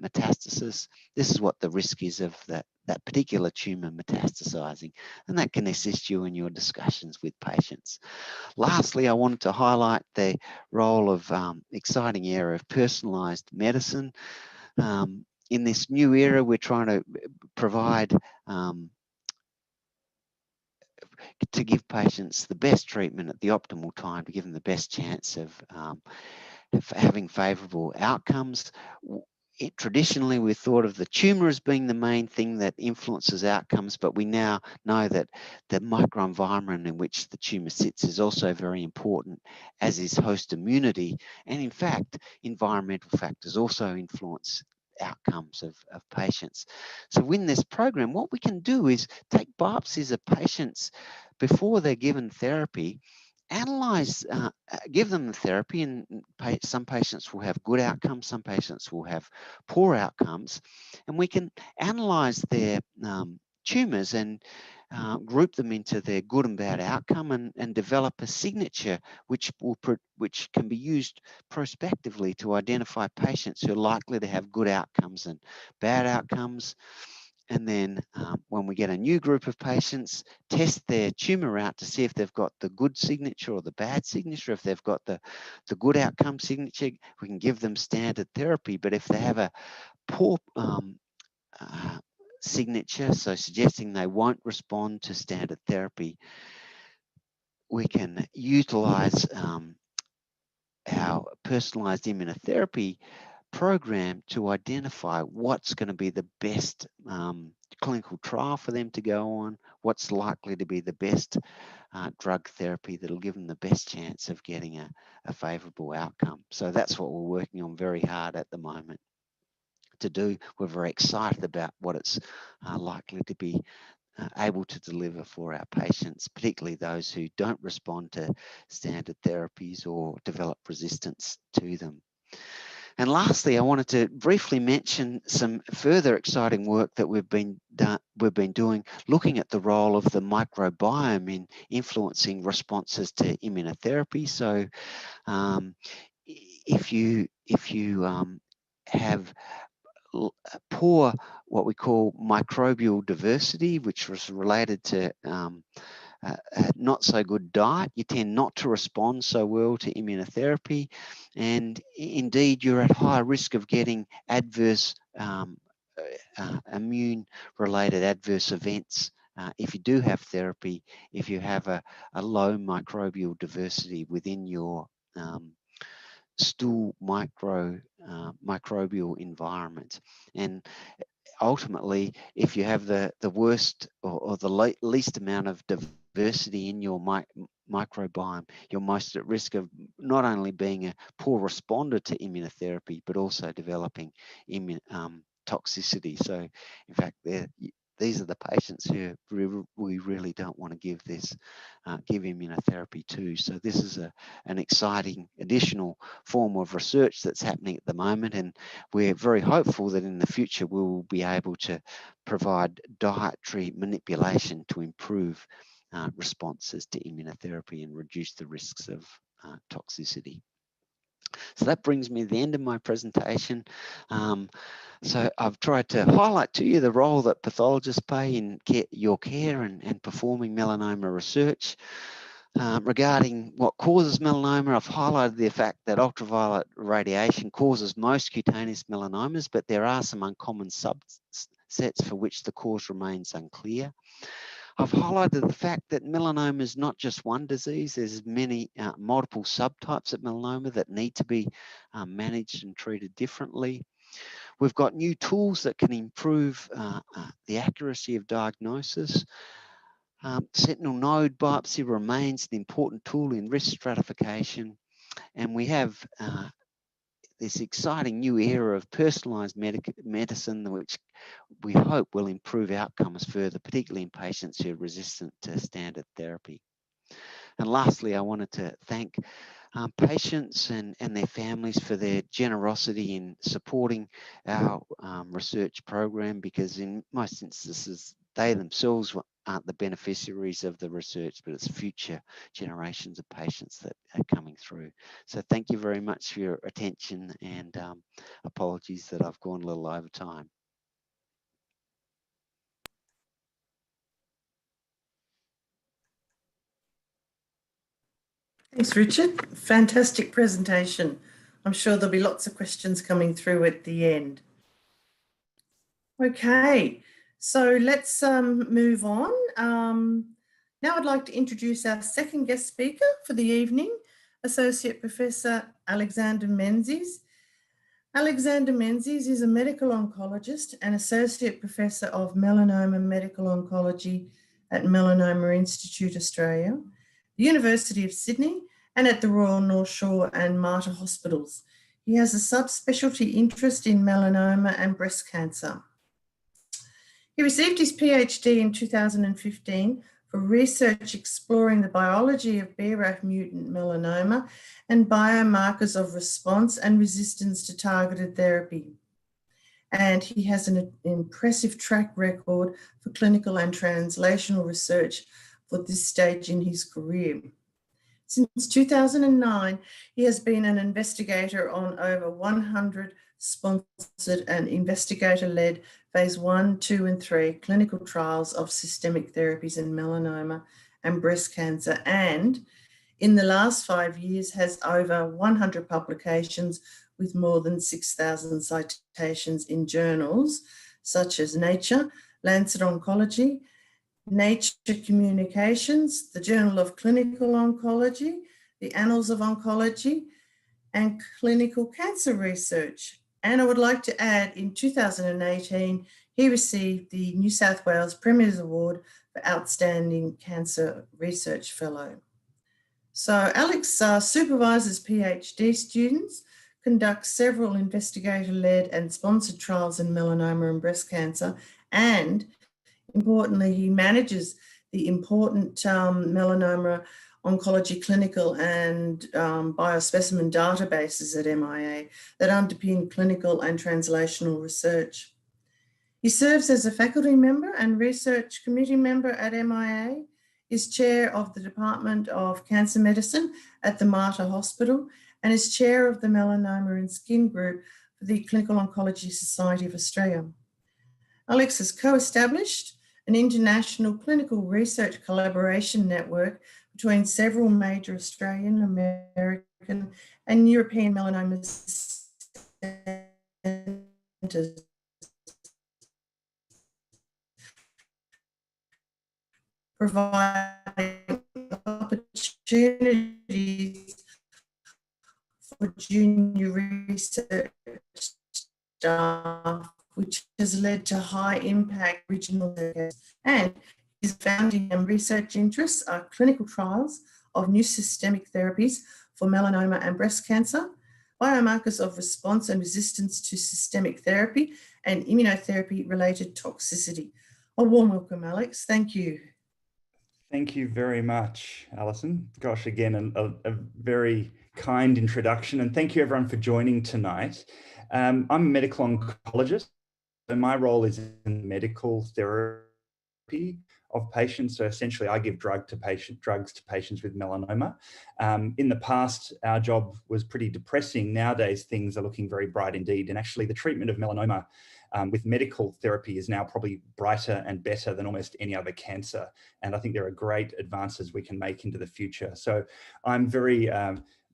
[SPEAKER 3] metastasis. This is what the risk is of that particular tumour metastasising, and that can assist you in your discussions with patients. Lastly, I wanted to highlight the role of exciting area of personalised medicine. In this new era, we're trying to provide to give patients the best treatment at the optimal time to give them the best chance of having favourable outcomes. Traditionally, we thought of the tumour as being the main thing that influences outcomes, but we now know that the microenvironment in which the tumour sits is also very important, as is host immunity. And in fact, environmental factors also influence outcomes of patients. So in this program, what we can do is take biopsies of patients before they're given therapy, analyze, give them the therapy, and some patients will have good outcomes, some patients will have poor outcomes, and we can analyze their tumours and group them into their good and bad outcome, and develop a signature which can be used prospectively to identify patients who are likely to have good outcomes and bad outcomes. And then when we get a new group of patients, test their tumour out to see if they've got the good signature or the bad signature. If they've got the good outcome signature, we can give them standard therapy. But if they have a poor signature, so suggesting they won't respond to standard therapy, we can utilise our personalised immunotherapy program to identify what's going to be the best clinical trial for them to go on, what's likely to be the best drug therapy that'll give them the best chance of getting a favourable outcome. So that's what we're working on very hard at the moment to do. We're very excited about what it's likely to be able to deliver for our patients, particularly those who don't respond to standard therapies or develop resistance to them. And lastly, I wanted to briefly mention some further exciting work that we've been doing, looking at the role of the microbiome in influencing responses to immunotherapy. So, if you have poor, what we call microbial diversity, which was related to not so good diet, you tend not to respond so well to immunotherapy, and indeed you're at higher risk of getting adverse immune related adverse events if you do have therapy, if you have a low microbial diversity within your stool microbial environment. And ultimately, if you have the worst or the least amount of diversity in your microbiome, you're most at risk of not only being a poor responder to immunotherapy, but also developing toxicity. So, in fact, these are the patients who we really don't want to give give immunotherapy to. So this is an exciting additional form of research that's happening at the moment, and we're very hopeful that in the future we will be able to provide dietary manipulation to improve responses to immunotherapy and reduce the risks of toxicity. So that brings me to the end of my presentation. So I've tried to highlight to you the role that pathologists play in your care and performing melanoma research. Regarding what causes melanoma, I've highlighted the fact that ultraviolet radiation causes most cutaneous melanomas, but there are some uncommon subsets for which the cause remains unclear. I've highlighted the fact that melanoma is not just one disease. There's many multiple subtypes of melanoma that need to be managed and treated differently. We've got new tools that can improve the accuracy of diagnosis. Sentinel node biopsy remains an important tool in risk stratification. And we have this exciting new era of personalised medicine, which we hope will improve outcomes further, particularly in patients who are resistant to standard therapy. And lastly, I wanted to thank patients and their families for their generosity in supporting our research program, because in most instances, they themselves aren't the beneficiaries of the research, but it's future generations of patients that are coming through. So thank you very much for your attention, and apologies that I've gone a little over time.
[SPEAKER 1] Thanks, Richard. Fantastic presentation. I'm sure there'll be lots of questions coming through at the end. Okay, so let's move on. Now I'd like to introduce our second guest speaker for the evening, Associate Professor Alexander Menzies. Alexander Menzies is a medical oncologist and Associate Professor of Melanoma Medical Oncology at Melanoma Institute Australia, the University of Sydney, and at the Royal North Shore and Mater Hospitals. He has a subspecialty interest in melanoma and breast cancer. He received his PhD in 2015 for research exploring the biology of BRAF mutant melanoma and biomarkers of response and resistance to targeted therapy. And he has an impressive track record for clinical and translational research for this stage in his career. Since 2009, he has been an investigator on over 100 sponsored and investigator-led phase 1, 2, and 3 clinical trials of systemic therapies in melanoma and breast cancer, and in the last 5 years has over 100 publications with more than 6,000 citations in journals such as Nature, Lancet Oncology, Nature Communications, the Journal of Clinical Oncology, the Annals of Oncology, and Clinical Cancer Research. And I would like to add, in 2018, he received the New South Wales Premier's Award for Outstanding Cancer Research Fellow. So Alex supervises PhD students, conducts several investigator-led and sponsored trials in melanoma and breast cancer, and importantly, he manages the important melanoma oncology clinical and biospecimen databases at MIA that underpin clinical and translational research. He serves as a faculty member and research committee member at MIA, is chair of the Department of Cancer Medicine at the Mater Hospital, and is chair of the Melanoma and Skin Group for the Clinical Oncology Society of Australia. Alex has co-established an international clinical research collaboration network between several major Australian, American, and European melanoma centres, providing opportunities for junior research staff, which has led to high impact regional areas, and His founding and research interests are clinical trials of new systemic therapies for melanoma and breast cancer, biomarkers of response and resistance to systemic therapy, and immunotherapy-related toxicity. A warm welcome, Alex. Thank you.
[SPEAKER 4] Thank you very much, Alison. Gosh, again, a very kind introduction, and thank you everyone for joining tonight. I'm a medical oncologist, and my role is in medical therapy of patients. So essentially, I give drugs to patients with melanoma. In the past, our job was pretty depressing. Nowadays, things are looking very bright indeed, and actually, the treatment of melanoma with medical therapy is now probably brighter and better than almost any other cancer. And I think there are great advances we can make into the future. So I'm very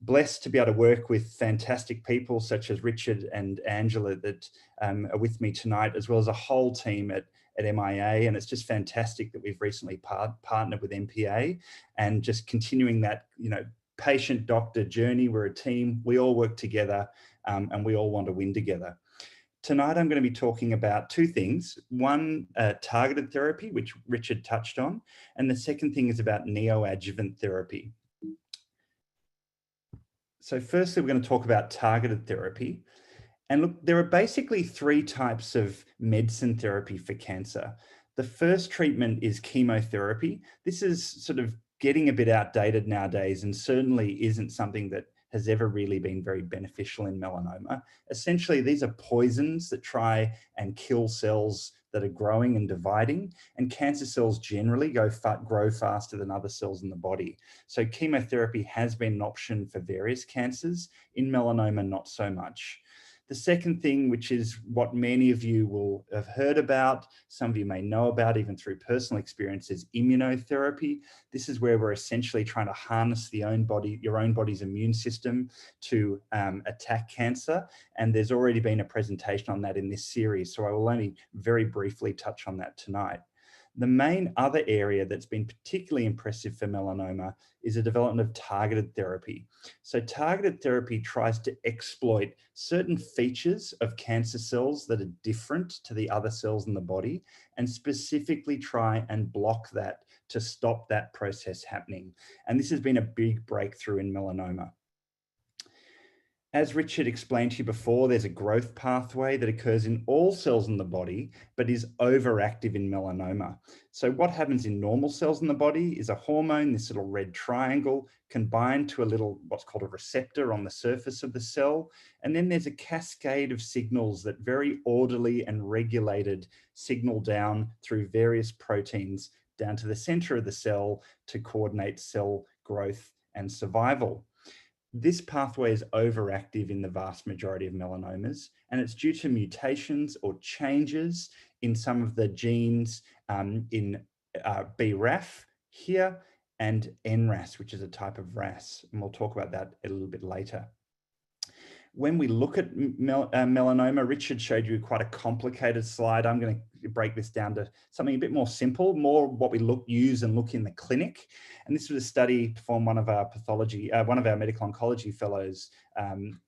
[SPEAKER 4] blessed to be able to work with fantastic people such as Richard and Angela that are with me tonight, as well as a whole team at MIA. And it's just fantastic that we've recently partnered with MPA and just continuing that, patient-doctor journey. We're a team, we all work together and we all want to win together. Tonight, I'm going to be talking about two things. One, targeted therapy, which Richard touched on, and the second thing is about neoadjuvant therapy. So firstly, we're going to talk about targeted therapy. And look, there are basically three types of medicine therapy for cancer. The first treatment is chemotherapy. This is sort of getting a bit outdated nowadays and certainly isn't something that has ever really been very beneficial in melanoma. Essentially, these are poisons that try and kill cells that are growing and dividing, and cancer cells generally grow faster than other cells in the body. So chemotherapy has been an option for various cancers. In melanoma, not so much. The second thing, which is what many of you will have heard about, some of you may know about even through personal experience, is immunotherapy. This is where we're essentially trying to harness your own body's immune system to attack cancer. And there's already been a presentation on that in this series, so I will only very briefly touch on that tonight. The main other area that's been particularly impressive for melanoma is the development of targeted therapy. So targeted therapy tries to exploit certain features of cancer cells that are different to the other cells in the body and specifically try and block that to stop that process happening. And this has been a big breakthrough in melanoma. As Richard explained to you before, there's a growth pathway that occurs in all cells in the body, but is overactive in melanoma. So what happens in normal cells in the body is a hormone, this little red triangle, can bind to a little, what's called a receptor on the surface of the cell. And then there's a cascade of signals that very orderly and regulated signal down through various proteins down to the center of the cell to coordinate cell growth and survival. This pathway is overactive in the vast majority of melanomas, and it's due to mutations or changes in some of the genes in BRAF here and NRAS, which is a type of RAS, and we'll talk about that a little bit later. When we look at melanoma, Richard showed you quite a complicated slide. I'm going to break this down to something a bit more simple, more what we use and look in the clinic. And this was a study performed one of our medical oncology fellows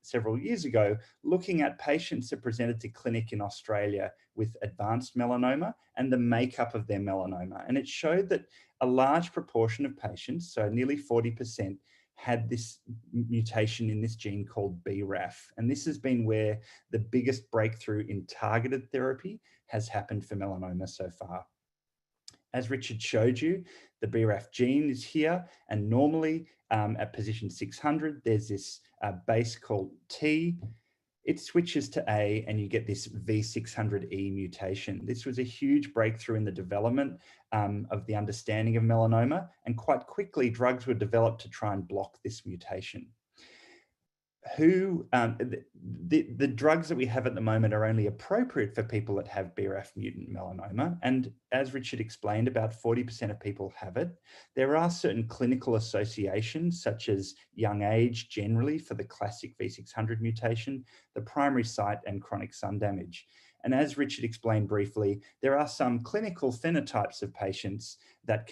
[SPEAKER 4] several years ago, looking at patients that presented to clinic in Australia with advanced melanoma and the makeup of their melanoma. And it showed that a large proportion of patients, so nearly 40%, had this mutation in this gene called BRAF. And this has been where the biggest breakthrough in targeted therapy has happened for melanoma so far. As Richard showed you, the BRAF gene is here, and normally at position 600, there's this base called T. It switches to A and you get this V600E mutation. This was a huge breakthrough in the development of the understanding of melanoma, and quite quickly drugs were developed to try and block this mutation. The drugs that we have at the moment are only appropriate for people that have BRAF mutant melanoma. And as Richard explained, about 40% of people have it. There are certain clinical associations, such as young age generally for the classic V600 mutation, the primary site and chronic sun damage. And as Richard explained briefly, there are some clinical phenotypes of patients that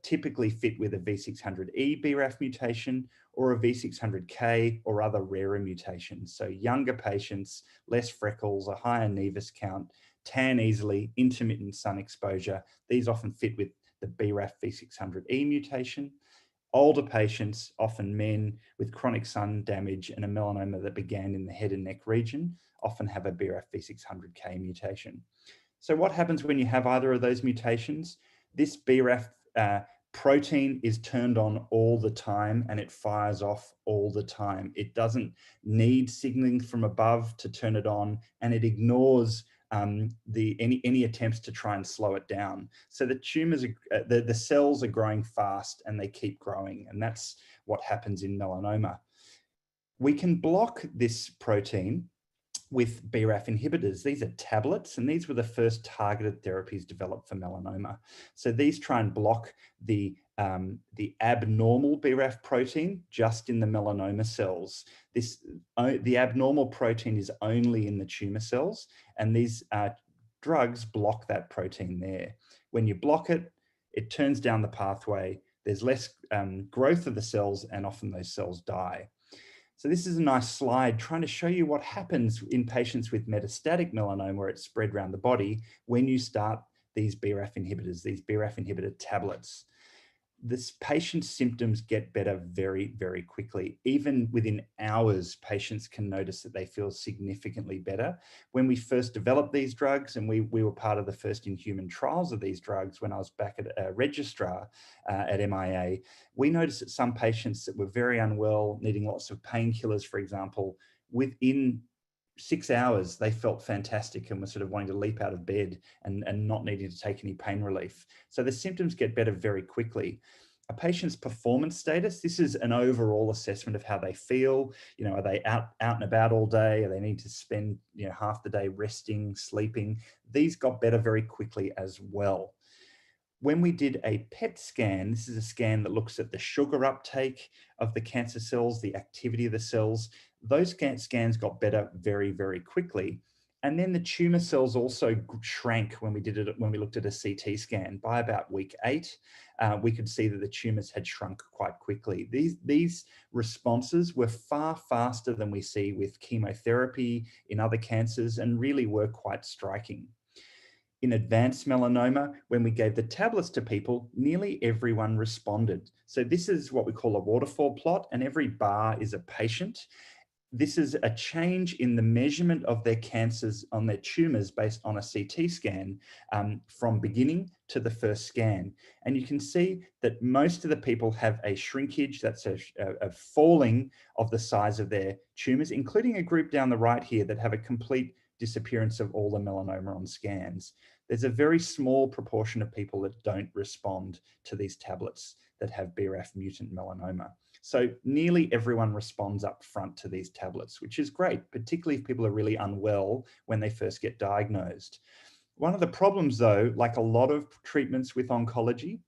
[SPEAKER 4] typically fit with a V600E BRAF mutation or a V600K or other rarer mutations. So younger patients, less freckles, a higher nevus count, tan easily, intermittent sun exposure. These often fit with the BRAF V600E mutation. Older patients, often men with chronic sun damage and a melanoma that began in the head and neck region, often have a BRAF V600K mutation. So what happens when you have either of those mutations? This BRAF protein is turned on all the time and it fires off all the time. It doesn't need signaling from above to turn it on, and it ignores any attempts to try and slow it down. So the tumors, the cells are growing fast and they keep growing, and that's what happens in melanoma. We can block this protein with BRAF inhibitors. These are tablets, and these were the first targeted therapies developed for melanoma. So these try and block the abnormal BRAF protein just in the melanoma cells. The abnormal protein is only in the tumor cells, and these drugs block that protein there. When you block it, it turns down the pathway. There's less growth of the cells, and often those cells die. So this is a nice slide trying to show you what happens in patients with metastatic melanoma where it's spread around the body when you start these BRAF inhibitors, these BRAF inhibitor tablets. This patient's symptoms get better very, very quickly. Even within hours, patients can notice that they feel significantly better. When we first developed these drugs, and we were part of the first in-human trials of these drugs when I was back at a registrar at MIA, we noticed that some patients that were very unwell, needing lots of painkillers, for example, within 6 hours, they felt fantastic and were sort of wanting to leap out of bed and not needing to take any pain relief. So the symptoms get better very quickly. A patient's performance status, this is an overall assessment of how they feel. You know, are they out and about all day? Are they need to spend, you know, half the day resting, sleeping? These got better very quickly as well. When we did a PET scan, this is a scan that looks at the sugar uptake of the cancer cells, the activity of the cells. Those scans got better very, very quickly. And then the tumor cells also shrank when we looked at a CT scan. By about week 8, we could see that the tumors had shrunk quite quickly. These responses were far faster than we see with chemotherapy in other cancers, and really were quite striking. In advanced melanoma, when we gave the tablets to people, nearly everyone responded. So this is what we call a waterfall plot, and every bar is a patient. This is a change in the measurement of their cancers on their tumors based on a CT scan from beginning to the first scan. And you can see that most of the people have a shrinkage, that's a falling of the size of their tumors, including a group down the right here that have a complete disappearance of all the melanoma on scans. There's a very small proportion of people that don't respond to these tablets that have BRAF mutant melanoma. So nearly everyone responds up front to these tablets, which is great, particularly if people are really unwell when they first get diagnosed. One of the problems though, like a lot of treatments with oncology,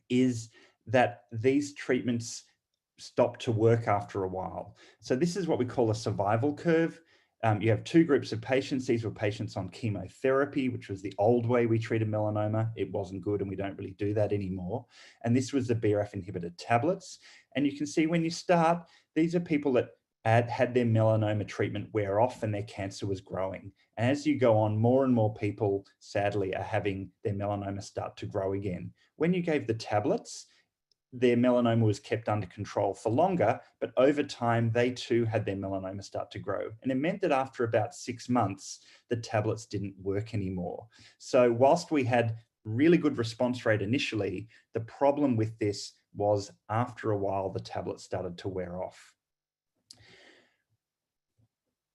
[SPEAKER 4] is that these treatments stop to work after a while. So this is what we call a survival curve. You have two groups of patients. These were patients on chemotherapy, which was the old way we treated melanoma. It wasn't good, and we don't really do that anymore. And this was the BRAF inhibitor tablets. And you can see when you start, these are people that had their melanoma treatment wear off and their cancer was growing. And as you go on, more and more people, sadly, are having their melanoma start to grow again. When you gave the tablets, their melanoma was kept under control for longer, but over time, they too had their melanoma start to grow. And it meant that after about 6 months, the tablets didn't work anymore. So whilst we had really good response rate initially, the problem with this was after a while, the tablets started to wear off.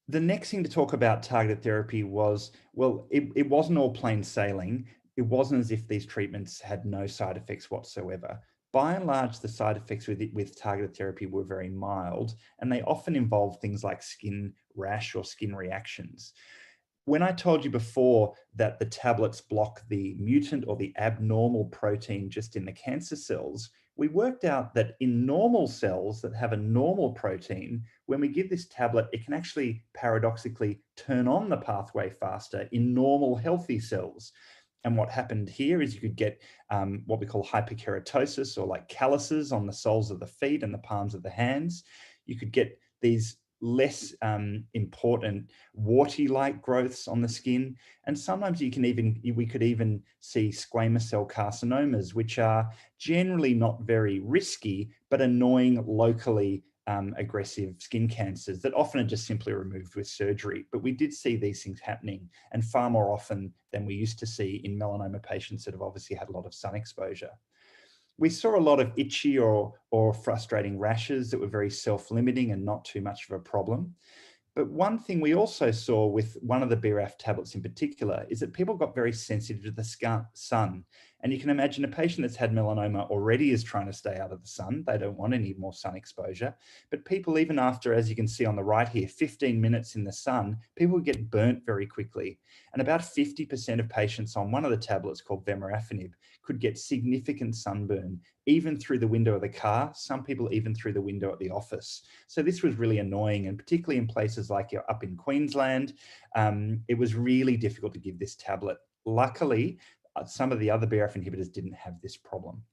[SPEAKER 4] The next thing to talk about targeted therapy was, well, it wasn't all plain sailing. It wasn't as if these treatments had no side effects whatsoever. By and large, the side effects with targeted therapy were very mild, and they often involve things like skin rash or skin reactions. When I told you before that the tablets block the mutant or the abnormal protein just in the cancer cells, we worked out that in normal cells that have a normal protein, when we give this tablet, it can actually paradoxically turn on the pathway faster in normal healthy cells. And what happened here is you could get what we call hyperkeratosis, or like calluses on the soles of the feet and the palms of the hands. You could get these less important warty-like growths on the skin. And sometimes we could even see squamous cell carcinomas, which are generally not very risky, but annoying locally aggressive skin cancers that often are just simply removed with surgery. But we did see these things happening, and far more often than we used to see in melanoma patients that have obviously had a lot of sun exposure. We saw a lot of itchy or frustrating rashes that were very self-limiting and not too much of a problem. But one thing we also saw with one of the BRAF tablets in particular is that people got very sensitive to the sun. And you can imagine a patient that's had melanoma already is trying to stay out of the sun. They don't want any more sun exposure. But people, even after, as you can see on the right here, 15 minutes in the sun, people get burnt very quickly. And about 50% of patients on one of the tablets called vemurafenib could get significant sunburn, even through the window of the car, some people even through the window at the office. So this was really annoying, and particularly in places like up in Queensland, it was really difficult to give this tablet. Luckily, some of the other BRAF inhibitors didn't have this problem.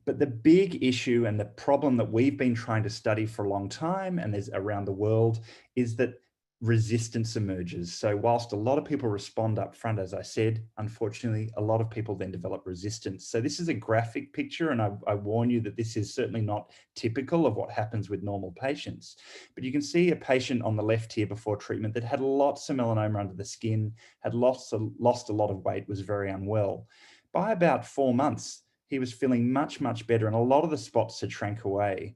[SPEAKER 4] But the big issue and the problem that we've been trying to study for a long time, and there's around the world, is that resistance emerges. So whilst a lot of people respond up front, as I said, unfortunately, a lot of people then develop resistance. So this is a graphic picture, and I warn you that this is certainly not typical of what happens with normal patients. But you can see a patient on the left here before treatment that had lots of melanoma under the skin, had lost a lot of weight, was very unwell. By about 4 months, he was feeling much, much better, and a lot of the spots had shrank away.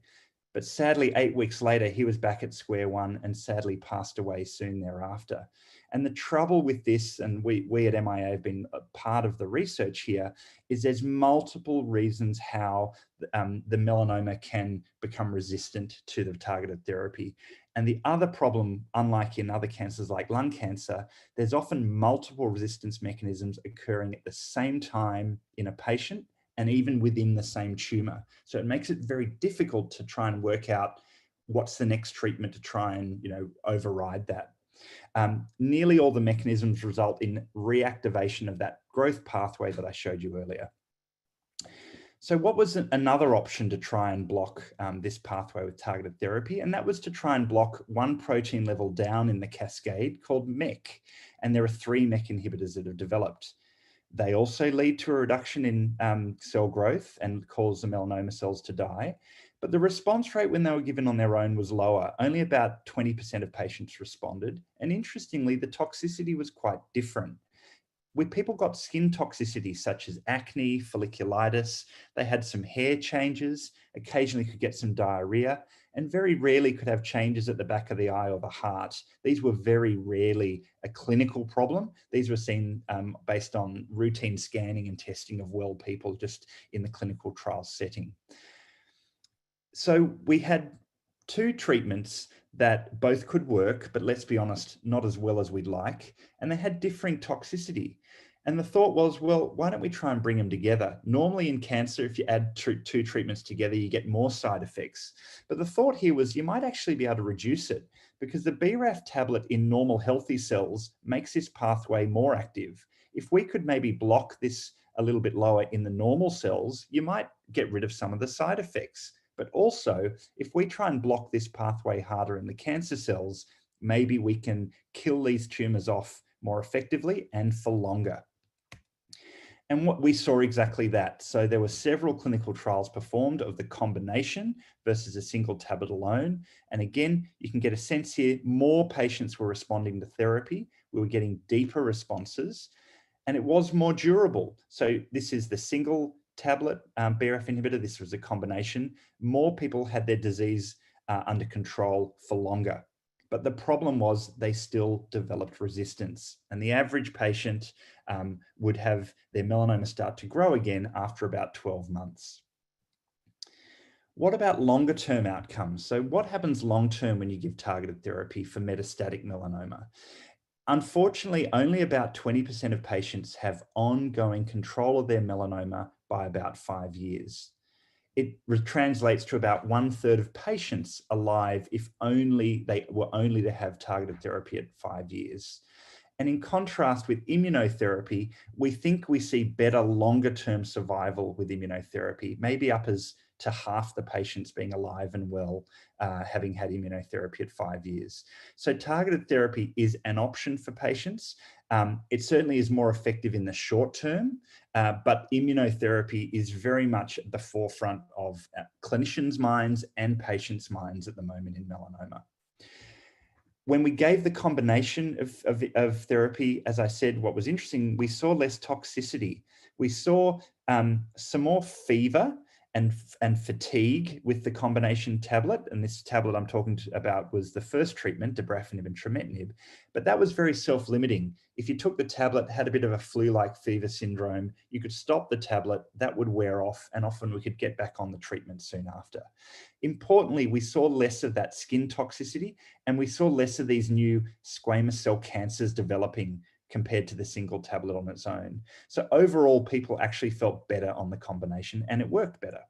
[SPEAKER 4] But sadly, 8 weeks later, he was back at square one and sadly passed away soon thereafter. And the trouble with this, and we at MIA have been a part of the research here, is there's multiple reasons how the melanoma can become resistant to the targeted therapy. And the other problem, unlike in other cancers like lung cancer, there's often multiple resistance mechanisms occurring at the same time in a patient, and even within the same tumor. So it makes it very difficult to try and work out what's the next treatment to try and override that. Nearly all the mechanisms result in reactivation of that growth pathway that I showed you earlier. So what was another option to try and block this pathway with targeted therapy? And that was to try and block one protein level down in the cascade called MEK. And there are 3 MEK inhibitors that have developed. They also lead to a reduction in cell growth and cause the melanoma cells to die. But the response rate when they were given on their own was lower. Only about 20% of patients responded. And interestingly, the toxicity was quite different. When people got skin toxicity such as acne, folliculitis, they had some hair changes, occasionally could get some diarrhea, and very rarely could have changes at the back of the eye or the heart. These were very rarely a clinical problem. These were seen based on routine scanning and testing of well people just in the clinical trial setting. So we had 2 treatments that both could work, but let's be honest, not as well as we'd like. And they had differing toxicity. And the thought was, well, why don't we try and bring them together? Normally in cancer, if you add 2 treatments together, you get more side effects. But the thought here was you might actually be able to reduce it, because the BRAF tablet in normal healthy cells makes this pathway more active. If we could maybe block this a little bit lower in the normal cells, you might get rid of some of the side effects. But also, if we try and block this pathway harder in the cancer cells, maybe we can kill these tumors off more effectively and for longer. And what we saw exactly that. So there were several clinical trials performed of the combination versus a single tablet alone. And again, you can get a sense here, more patients were responding to therapy. We were getting deeper responses, and it was more durable. So this is the single tablet BRAF inhibitor. This was a combination. More people had their disease under control for longer. But the problem was they still developed resistance. And the average patient would have their melanoma start to grow again after about 12 months. What about longer term outcomes? So what happens long term when you give targeted therapy for metastatic melanoma? Unfortunately, only about 20% of patients have ongoing control of their melanoma by about 5 years. It translates to about 1/3 of patients alive if only they were only to have targeted therapy at 5 years. And in contrast with immunotherapy, we think we see better longer term survival with immunotherapy, maybe up as to half the patients being alive and well, having had immunotherapy at 5 years. So targeted therapy is an option for patients. It certainly is more effective in the short term, but immunotherapy is very much at the forefront of clinicians' minds and patients' minds at the moment in melanoma. When we gave the combination of therapy, as I said, what was interesting, we saw less toxicity. We saw some more fever and fatigue with the combination tablet. And this tablet I'm talking about was the first treatment, dabrafenib and trametinib, but that was very self-limiting. If you took the tablet, had a bit of a flu-like fever syndrome, you could stop the tablet, that would wear off, and often we could get back on the treatment soon after. Importantly, we saw less of that skin toxicity, and we saw less of these new squamous cell cancers developing compared to the single tablet on its own. So overall, people actually felt better on the combination, and it worked better.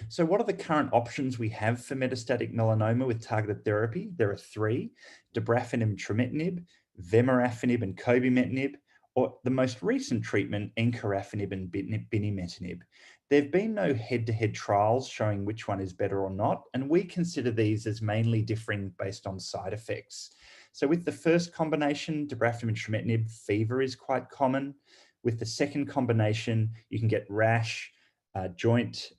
[SPEAKER 4] So what are the current options we have for metastatic melanoma with targeted therapy? There are 3: dabrafenib, trametinib, vemurafenib and cobimetinib, or the most recent treatment, encorafenib and binimetinib. There have been no head-to-head trials showing which one is better or not, and we consider these as mainly differing based on side effects. So with the first combination, dabrafenib and trametinib, fever is quite common. With the second combination, you can get rash, joint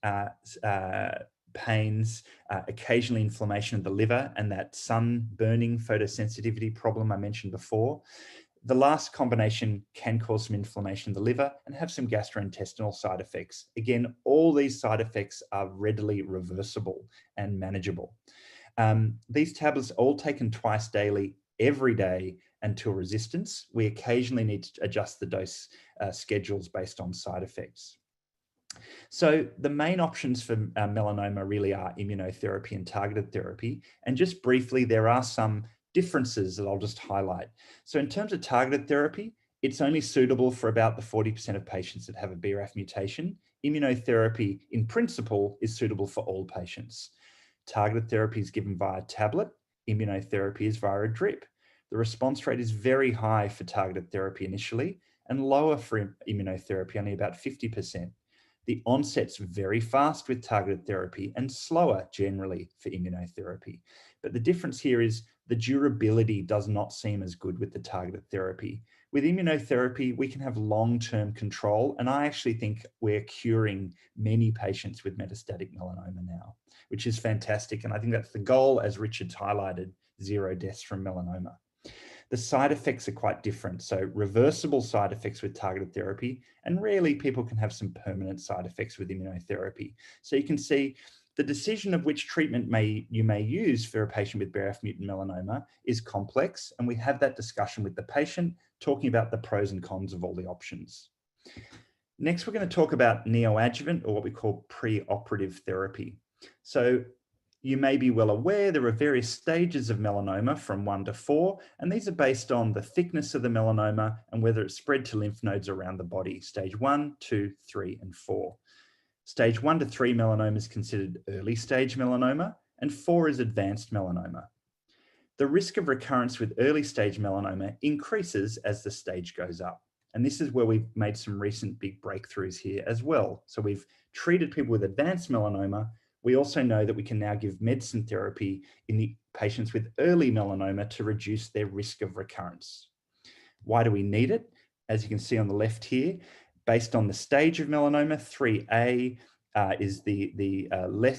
[SPEAKER 4] pains, occasionally inflammation of the liver, and that sun burning photosensitivity problem I mentioned before. The last combination can cause some inflammation of the liver and have some gastrointestinal side effects. Again, all these side effects are readily reversible and manageable. These tablets are all taken twice daily, every day until resistance. We occasionally need to adjust the dose schedules based on side effects. So the main options for melanoma really are immunotherapy and targeted therapy. And just briefly, there are some differences that I'll just highlight. So in terms of targeted therapy, it's only suitable for about the 40% of patients that have a BRAF mutation. Immunotherapy, in principle, is suitable for all patients. Targeted therapy is given via tablet. Immunotherapy is via a drip. The response rate is very high for targeted therapy initially and lower for immunotherapy, only about 50%. The onset's very fast with targeted therapy and slower generally for immunotherapy. But the difference here is the durability does not seem as good with the targeted therapy. With immunotherapy, we can have long-term control, and I actually think we're curing many patients with metastatic melanoma now, which is fantastic. And I think that's the goal, as Richard's highlighted, 0 deaths from melanoma. The side effects are quite different. So reversible side effects with targeted therapy, and rarely people can have some permanent side effects with immunotherapy. So you can see the decision of which treatment you may use for a patient with BRAF mutant melanoma is complex, and we have that discussion with the patient, talking about the pros and cons of all the options. Next, we're going to talk about neoadjuvant, or what we call preoperative therapy. So you may be well aware there are various stages of melanoma from 1 to 4, and these are based on the thickness of the melanoma and whether it's spread to lymph nodes around the body. Stage 1, 2, 3, and 4. Stage 1 to 3 melanoma is considered early stage melanoma, and 4 is advanced melanoma. The risk of recurrence with early stage melanoma increases as the stage goes up. And this is where we've made some recent big breakthroughs here as well. So we've treated people with advanced melanoma. We also know that we can now give medicine therapy in the patients with early melanoma to reduce their risk of recurrence. Why do we need it? As you can see on the left here, based on the stage of melanoma, 3A is the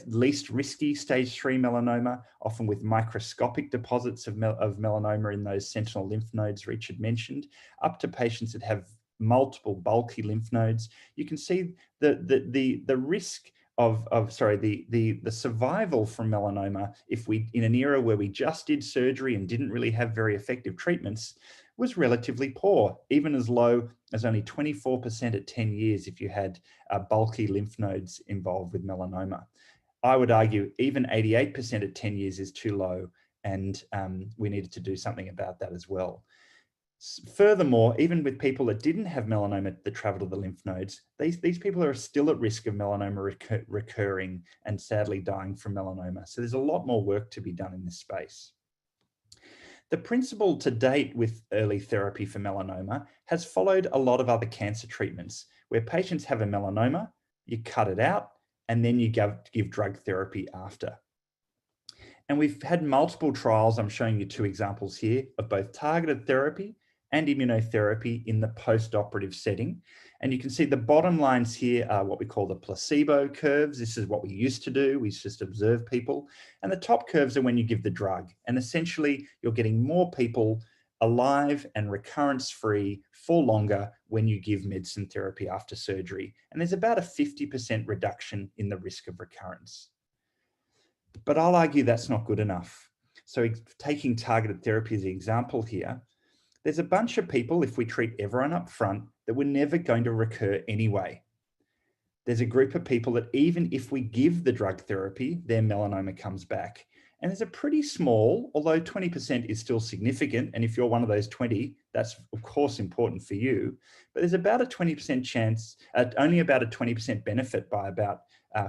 [SPEAKER 4] least risky stage 3 melanoma, often with microscopic deposits of melanoma in those sentinel lymph nodes Richard mentioned, up to patients that have multiple bulky lymph nodes. You can see the risk the survival from melanoma, if we, in an era where we just did surgery and didn't really have very effective treatments, was relatively poor, even as low as only 24% at 10 years if you had bulky lymph nodes involved with melanoma. I would argue even 88% at 10 years is too low, and we needed to do something about that as well. Furthermore, even with people that didn't have melanoma that travel to the lymph nodes, these people are still at risk of melanoma recurring and sadly dying from melanoma. So there's a lot more work to be done in this space. The principle to date with early therapy for melanoma has followed a lot of other cancer treatments, where patients have a melanoma, you cut it out, and then you give drug therapy after. And we've had multiple trials, I'm showing you 2 examples here, of both targeted therapy and immunotherapy in the post-operative setting. And you can see the bottom lines here are what we call the placebo curves. This is what we used to do. We just observe people. And the top curves are when you give the drug. And essentially, you're getting more people alive and recurrence-free for longer when you give medicine therapy after surgery. And there's about a 50% reduction in the risk of recurrence. But I'll argue that's not good enough. So taking targeted therapy as an example here, there's a bunch of people, if we treat everyone up front, that we're never going to recur anyway. There's a group of people that even if we give the drug therapy, their melanoma comes back. And there's a pretty small, although 20% is still significant, and if you're one of those 20, that's of course important for you, but there's about a 20% chance, only about a 20% benefit by about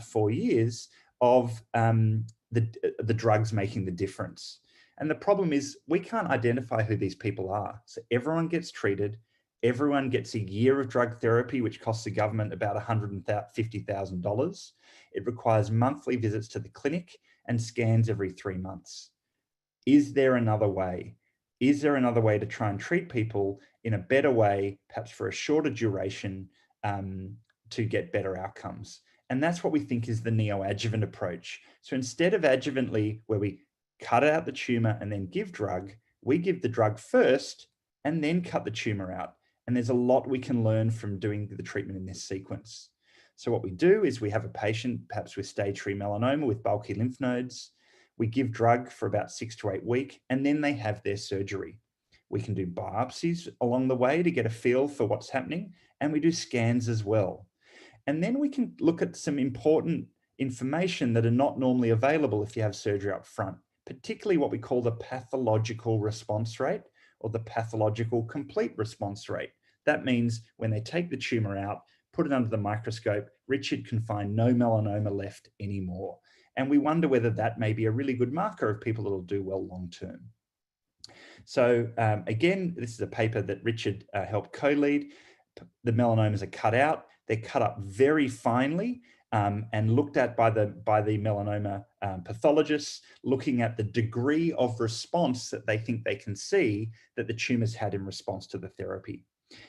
[SPEAKER 4] 4 years of the drugs making the difference. And the problem is we can't identify who these people are. So everyone gets treated, everyone gets a year of drug therapy, which costs the government about $150,000. It requires monthly visits to the clinic and scans every 3 months. Is there another way? Is there another way to try and treat people in a better way, perhaps for a shorter duration, to get better outcomes? And that's what we think is the neoadjuvant approach. So instead of adjuvantly, where we cut out the tumor and then give drug, we give the drug first and then cut the tumor out. And there's a lot we can learn from doing the treatment in this sequence. So what we do is we have a patient, perhaps with stage 3 melanoma with bulky lymph nodes. We give drug for about 6 to 8 weeks, and then they have their surgery. We can do biopsies along the way to get a feel for what's happening, and we do scans as well. And then we can look at some important information that are not normally available if you have surgery up front, particularly what we call the pathological response rate or the pathological complete response rate. That means when they take the tumor out, put it under the microscope, Richard can find no melanoma left anymore. And we wonder whether that may be a really good marker of people that will do well long-term. So again, this is a paper that Richard helped co-lead. The melanomas are cut out. They're cut up very finely and looked at by the melanoma pathologists, looking at the degree of response that they think they can see that the tumors had in response to the therapy.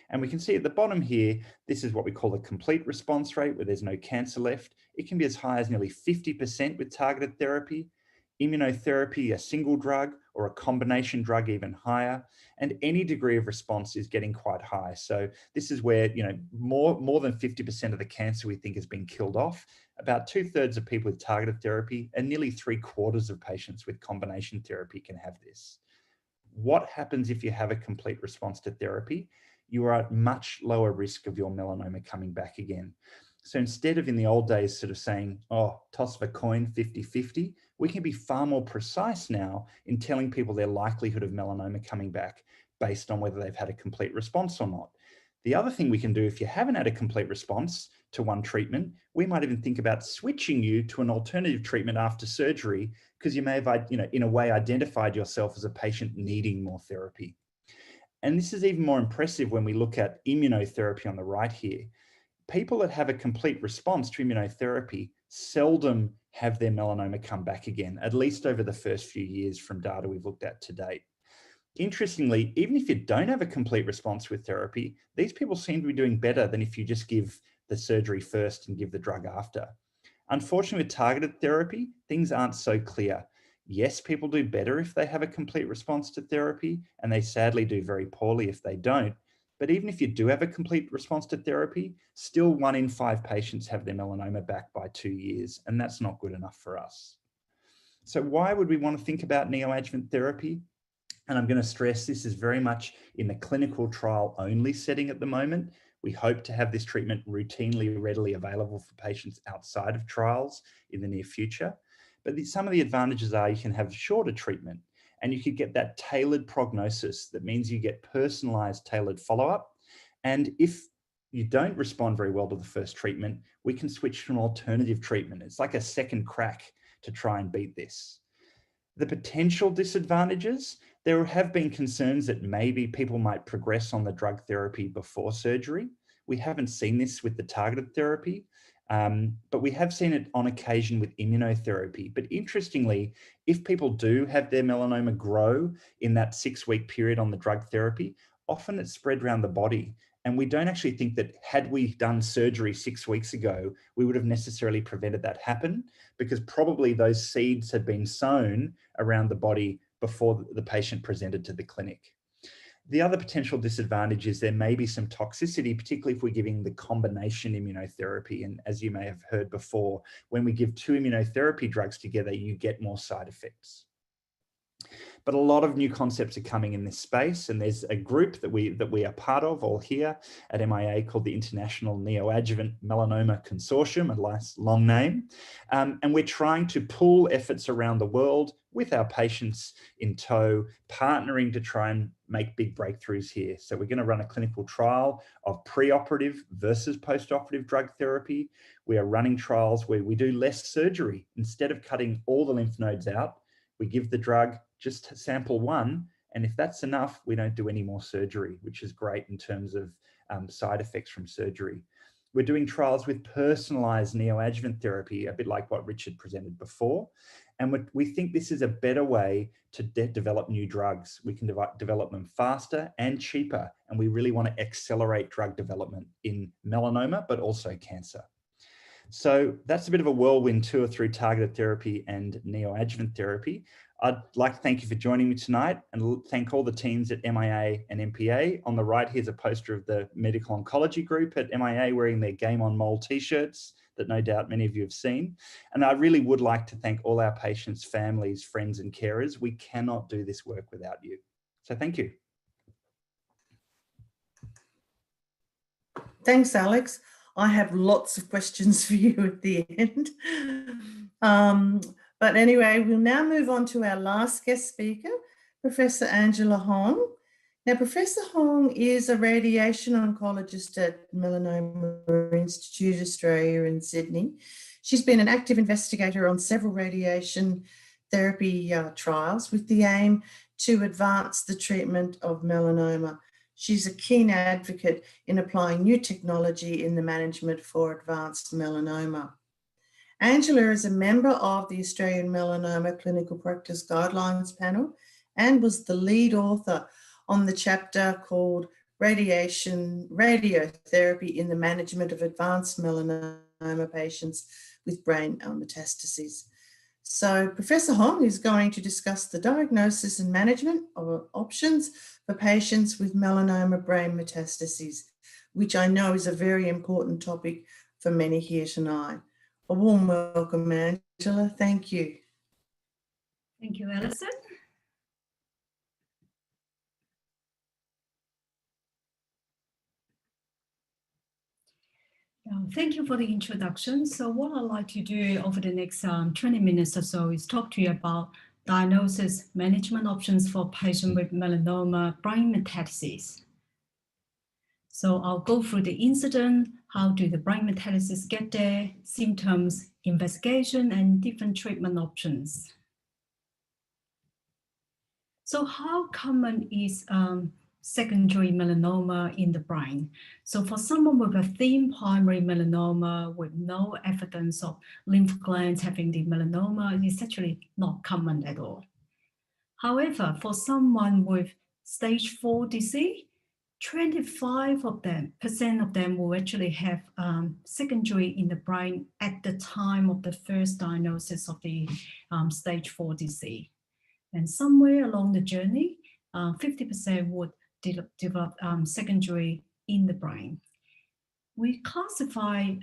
[SPEAKER 4] And we can see at the bottom here, this is what we call the complete response rate, where there's no cancer left. It can be as high as nearly 50% with targeted therapy. Immunotherapy, a single drug, or a combination drug, even higher. And any degree of response is getting quite high. So this is where, more than 50% of the cancer we think has been killed off. About 2/3 of people with targeted therapy and nearly 3/4 of patients with combination therapy can have this. What happens if you have a complete response to therapy? You are at much lower risk of your melanoma coming back again. So instead of in the old days sort of saying, oh, toss of a coin, 50-50, we can be far more precise now in telling people their likelihood of melanoma coming back based on whether they've had a complete response or not. The other thing we can do if you haven't had a complete response to one treatment, we might even think about switching you to an alternative treatment after surgery because you may have, in a way identified yourself as a patient needing more therapy. And this is even more impressive when we look at immunotherapy on the right here. People that have a complete response to immunotherapy seldom have their melanoma come back again, at least over the first few years from data we've looked at to date. Interestingly, even if you don't have a complete response with therapy, these people seem to be doing better than if you just give the surgery first and give the drug after. Unfortunately, with targeted therapy, things aren't so clear. Yes, people do better if they have a complete response to therapy, and they sadly do very poorly if they don't. But even if you do have a complete response to therapy, still 1 in 5 patients have their melanoma back by 2 years, and that's not good enough for us. So why would we want to think about neoadjuvant therapy? And I'm going to stress this is very much in the clinical trial only setting at the moment. We hope to have this treatment routinely readily available for patients outside of trials in the near future. But some of the advantages are you can have shorter treatment and you could get that tailored prognosis. That means you get personalized, tailored follow-up. And if you don't respond very well to the first treatment, we can switch to an alternative treatment. It's like a second crack to try and beat this. The potential disadvantages, there have been concerns that maybe people might progress on the drug therapy before surgery. We haven't seen this with the targeted therapy. But we have seen it on occasion with immunotherapy. But interestingly, if people do have their melanoma grow in that 6-week period on the drug therapy, often it's spread around the body. And we don't actually think that had we done surgery 6 weeks ago, we would have necessarily prevented that happen, because probably those seeds had been sown around the body before the patient presented to the clinic. The other potential disadvantage is there may be some toxicity, particularly if we're giving the combination immunotherapy. And as you may have heard before, when we give 2 immunotherapy drugs together, you get more side effects. But a lot of new concepts are coming in this space, and there's a group that we are part of all here at MIA called the International Neoadjuvant Melanoma Consortium, a nice long name. And we're trying to pool efforts around the world with our patients in tow, partnering to try and make big breakthroughs here. So we're going to run a clinical trial of preoperative versus postoperative drug therapy. We are running trials where we do less surgery. Instead of cutting all the lymph nodes out, we give the drug, just sample one, and if that's enough, we don't do any more surgery, which is great in terms of side effects from surgery. We're doing trials with personalized neoadjuvant therapy, a bit like what Richard presented before. And we think this is a better way to develop new drugs. We can develop them faster and cheaper, and we really want to accelerate drug development in melanoma, but also cancer. So that's a bit of a whirlwind tour through targeted therapy and neoadjuvant therapy. I'd like to thank you for joining me tonight, and thank all the teams at MIA and MPA. On the right, here's a poster of the medical oncology group at MIA wearing their Game on Mole t-shirts that no doubt many of you have seen. And I really would like to thank all our patients, families, friends, and carers. We cannot do this work without you. So thank you.
[SPEAKER 1] Thanks, Alex. I have lots of questions for you at the end. But anyway, we'll now move on to our last guest speaker, Professor Angela Hong. Now, Professor Hong is a radiation oncologist at Melanoma Institute Australia in Sydney. She's been an active investigator on several radiation therapy trials with the aim to advance the treatment of melanoma. She's a keen advocate in applying new technology in the management for advanced melanoma. Angela is a member of the Australian Melanoma Clinical Practice Guidelines Panel and was the lead author on the chapter called Radiotherapy in the Management of Advanced Melanoma Patients with Brain Metastases. So Professor Hong is going to discuss the diagnosis and management of options for patients with melanoma brain metastases, which I know is a very important topic for many here tonight. A warm welcome, Angela. Thank you.
[SPEAKER 5] Thank you, Alison. Thank you for the introduction. So what I'd like to do over the next 20 minutes or so is talk to you about diagnosis, management options for patients with melanoma brain metastases. So I'll go through the incident, how do the brain metastases get there, symptoms, investigation, and different treatment options. So how common is secondary melanoma in the brain? So for someone with a thin primary melanoma with no evidence of lymph glands having the melanoma, it's actually not common at all. However, for someone with stage 4 disease, 25% of them will actually have secondary in the brain at the time of the first diagnosis of the stage 4 disease. And somewhere along the journey, 50% would develop secondary in the brain. We classify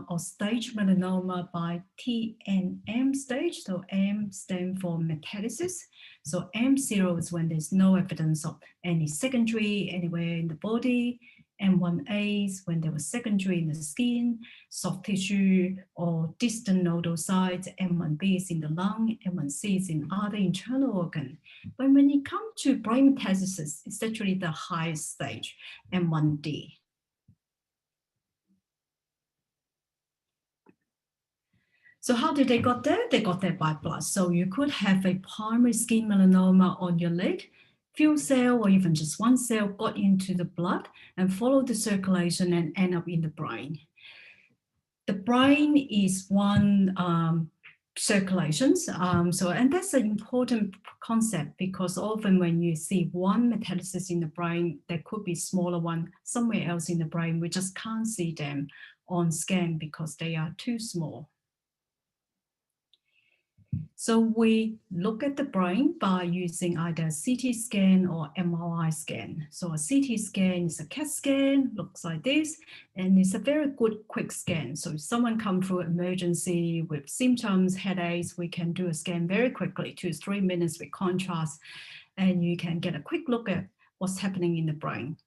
[SPEAKER 5] or stage melanoma by T and M stage. So M stands for metastasis. So M0 is when there's no evidence of any secondary anywhere in the body. M1A is when there was secondary in the skin, soft tissue, or distant nodal sites. M1B is in the lung. M1C is in other internal organ. But when it comes to brain metastasis, it's actually the highest stage, M1D. So how did they got there? They got there by blood. So you could have a primary skin melanoma on your leg, few cell or even just one cell got into the blood and follow the circulation and end up in the brain. the brain is one circulations. And that's an important concept, because often when you see one metastasis in the brain, there could be smaller one somewhere else in the brain. We just can't see them on scan because they are too small. So we look at the brain by using either CT scan or MRI scan. So a CT scan is a CAT scan, looks like this, and it's a very good quick scan. So if someone comes through emergency with symptoms, headaches, we can do a scan very quickly, 2 to 3 minutes with contrast, and you can get a quick look at what's happening in the brain.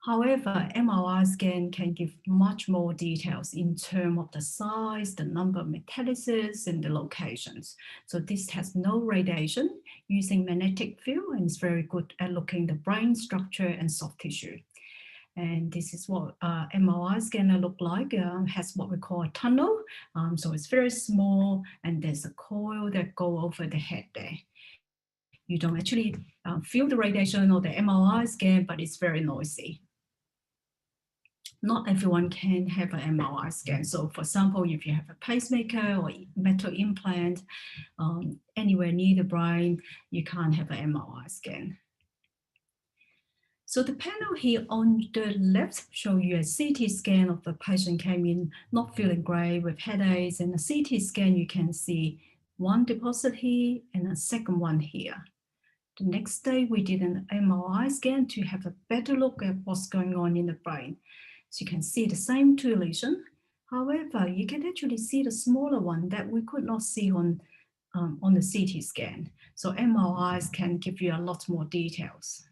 [SPEAKER 5] However, MRI scan can give much more details in terms of the size, the number of metastases, and the locations. So this has no radiation, using magnetic field, and it's very good at looking at the brain structure and soft tissue. And this is what MRI scanner look like. Has what we call a tunnel. So it's very small, and there's a coil that go over the head there. You don't actually feel the radiation or the MRI scan, but it's very noisy. Not everyone can have an MRI scan. So for example, if you have a pacemaker or metal implant anywhere near the brain, you can't have an MRI scan. So the panel here on the left show you a CT scan of the patient came in not feeling great with headaches, and a CT scan you can see one deposit here and a second one here. The next day we did an MRI scan to have a better look at what's going on in the brain. So you can see the same 2 lesions. However, you can actually see the smaller one that we could not see on the CT scan. So MRIs can give you a lot more details.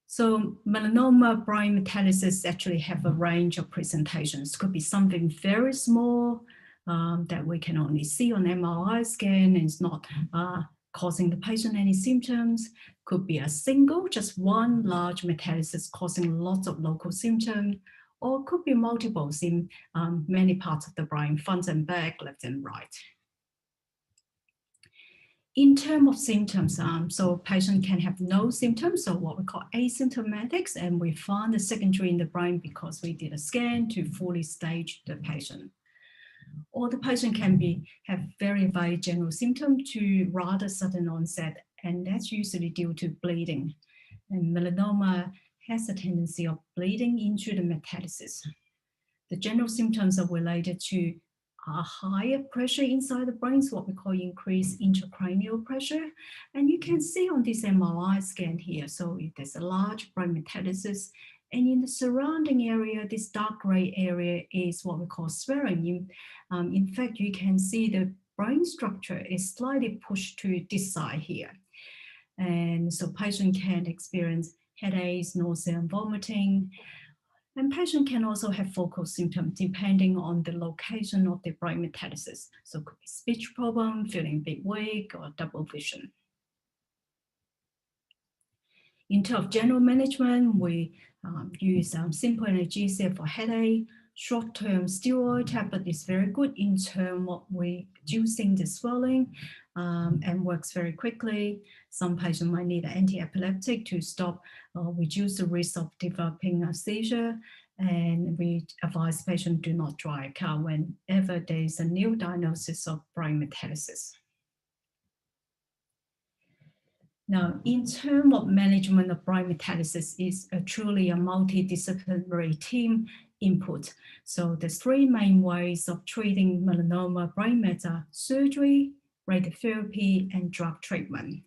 [SPEAKER 5] So melanoma brain metastasis actually have a range of presentations. Could be something very small that we can only see on MRI scan, and it's not causing the patient any symptoms. Could be a single, just one large metastasis causing lots of local symptoms, or could be multiples in many parts of the brain, front and back, left and right. In terms of symptoms, so patient can have no symptoms, so what we call asymptomatics, and we found the secondary in the brain because we did a scan to fully stage the patient. Or the patient can have very general symptoms to rather sudden onset, and that's usually due to bleeding. And melanoma has a tendency of bleeding into the metastasis. The general symptoms are related to a higher pressure inside the brain, so what we call increased intracranial pressure. And you can see on this MRI scan here, so if there's a large brain metastasis, and in the surrounding area, this dark gray area is what we call swelling. In fact, you can see the brain structure is slightly pushed to this side here. And so patient can experience headaches, nausea, and vomiting. And patient can also have focal symptoms depending on the location of the brain metastasis. So it could be speech problem, feeling a bit weak, or double vision. In terms of general management, we use simple analgesia for headache. Short-term steroid tablet is very good in terms of reducing the swelling and works very quickly. Some patients might need an anti-epileptic to stop or reduce the risk of developing a seizure. And we advise patients do not drive a car whenever there is a new diagnosis of brain metastasis. Now, in terms of management of brain metastasis, is truly a multidisciplinary team input. So there's 3 main ways of treating melanoma brain meta: surgery, radiotherapy, and drug treatment.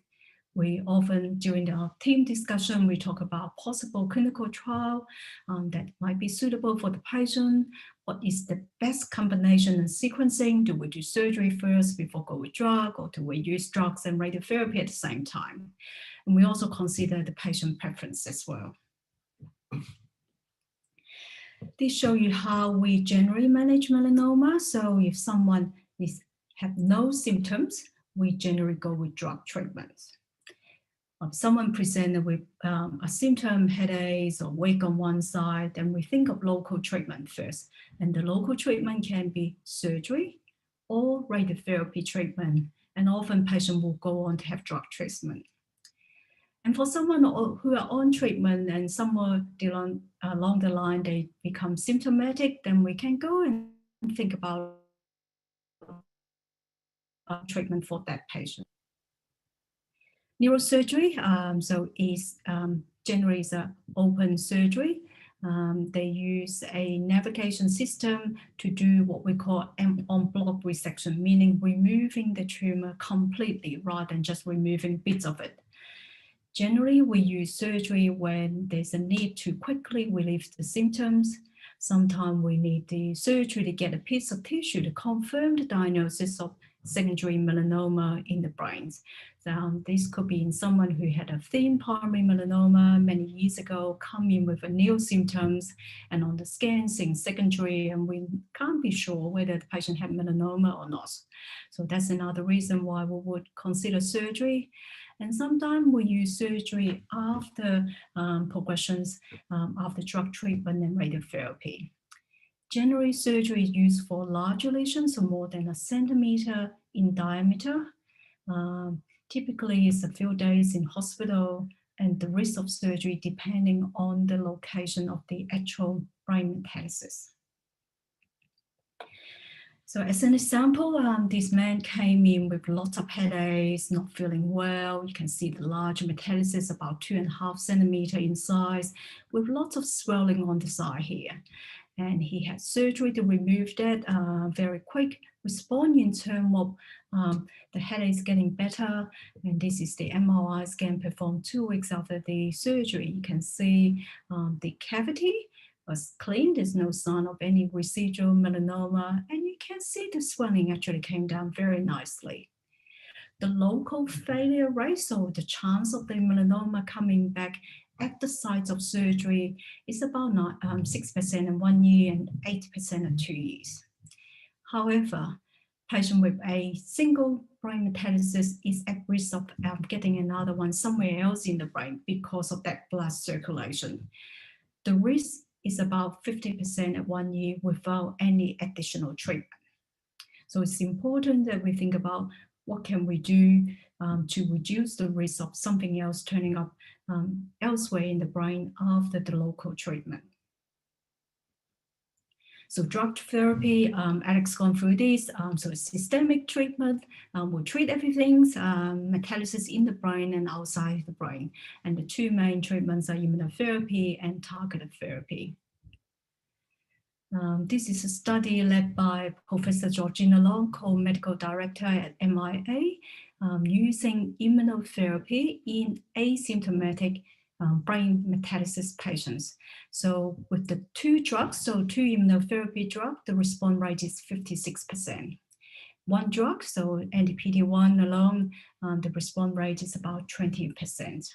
[SPEAKER 5] We often, during our team discussion, we talk about possible clinical trial that might be suitable for the patient. What is the best combination and sequencing? Do we do surgery first before go with drug, or do we use drugs and radiotherapy at the same time? And we also consider the patient preference as well. This shows you how we generally manage melanoma. So if someone have no symptoms, we generally go with drug treatments. If someone presented with a symptom, headaches or weak on one side, then we think of local treatment first. And the local treatment can be surgery or radiotherapy treatment. And often patients will go on to have drug treatment. And for someone who are on treatment and somewhere along the line they become symptomatic, then we can go and think about treatment for that patient. Neurosurgery, so is generally is an open surgery. They use a navigation system to do what we call en-bloc resection, meaning removing the tumor completely rather than just removing bits of it. Generally, we use surgery when there's a need to quickly relieve the symptoms. Sometimes we need the surgery to get a piece of tissue to confirm the diagnosis of secondary melanoma in the brain. So this could be in someone who had a thin primary melanoma many years ago, come in with a new symptoms, and on the scan seeing secondary, and we can't be sure whether the patient had melanoma or not. So that's another reason why we would consider surgery. And sometimes we use surgery after progressions, after drug treatment and radiotherapy. Generally, surgery is used for larger lesions, so more than 1 centimeter in diameter. Typically, it's a few days in hospital, and the risk of surgery depending on the location of the actual brain metastasis. So as an example, this man came in with lots of headaches, not feeling well. You can see the large metastasis, about 2.5 centimeter in size, with lots of swelling on the side here. And he had surgery to remove that, very quick response in terms of the headaches getting better. And this is the MRI scan performed 2 weeks after the surgery. You can see the cavity was clean. There's no sign of any residual melanoma. And you can see the swelling actually came down very nicely. The local failure rate, so the chance of the melanoma coming back at the site of surgery, is about 6% in 1 year and 8% in 2 years. However, patient with a single brain metastasis is at risk of getting another one somewhere else in the brain because of that blood circulation. The risk is about 50% at 1 year without any additional treatment. So it's important that we think about what can we do to reduce the risk of something else turning up elsewhere in the brain after the local treatment. So drug therapy, Alex gone through this. So systemic treatment will treat everything, metastasis in the brain and outside the brain. And the 2 main treatments are immunotherapy and targeted therapy. This is a study led by Professor Georgina Long, co-medical director at MIA, using immunotherapy in asymptomatic brain metastasis patients. So with the 2 drugs, so 2 immunotherapy drugs, the response rate is 56%. 1 drug, so anti-PD-1 alone, the response rate is about 20%.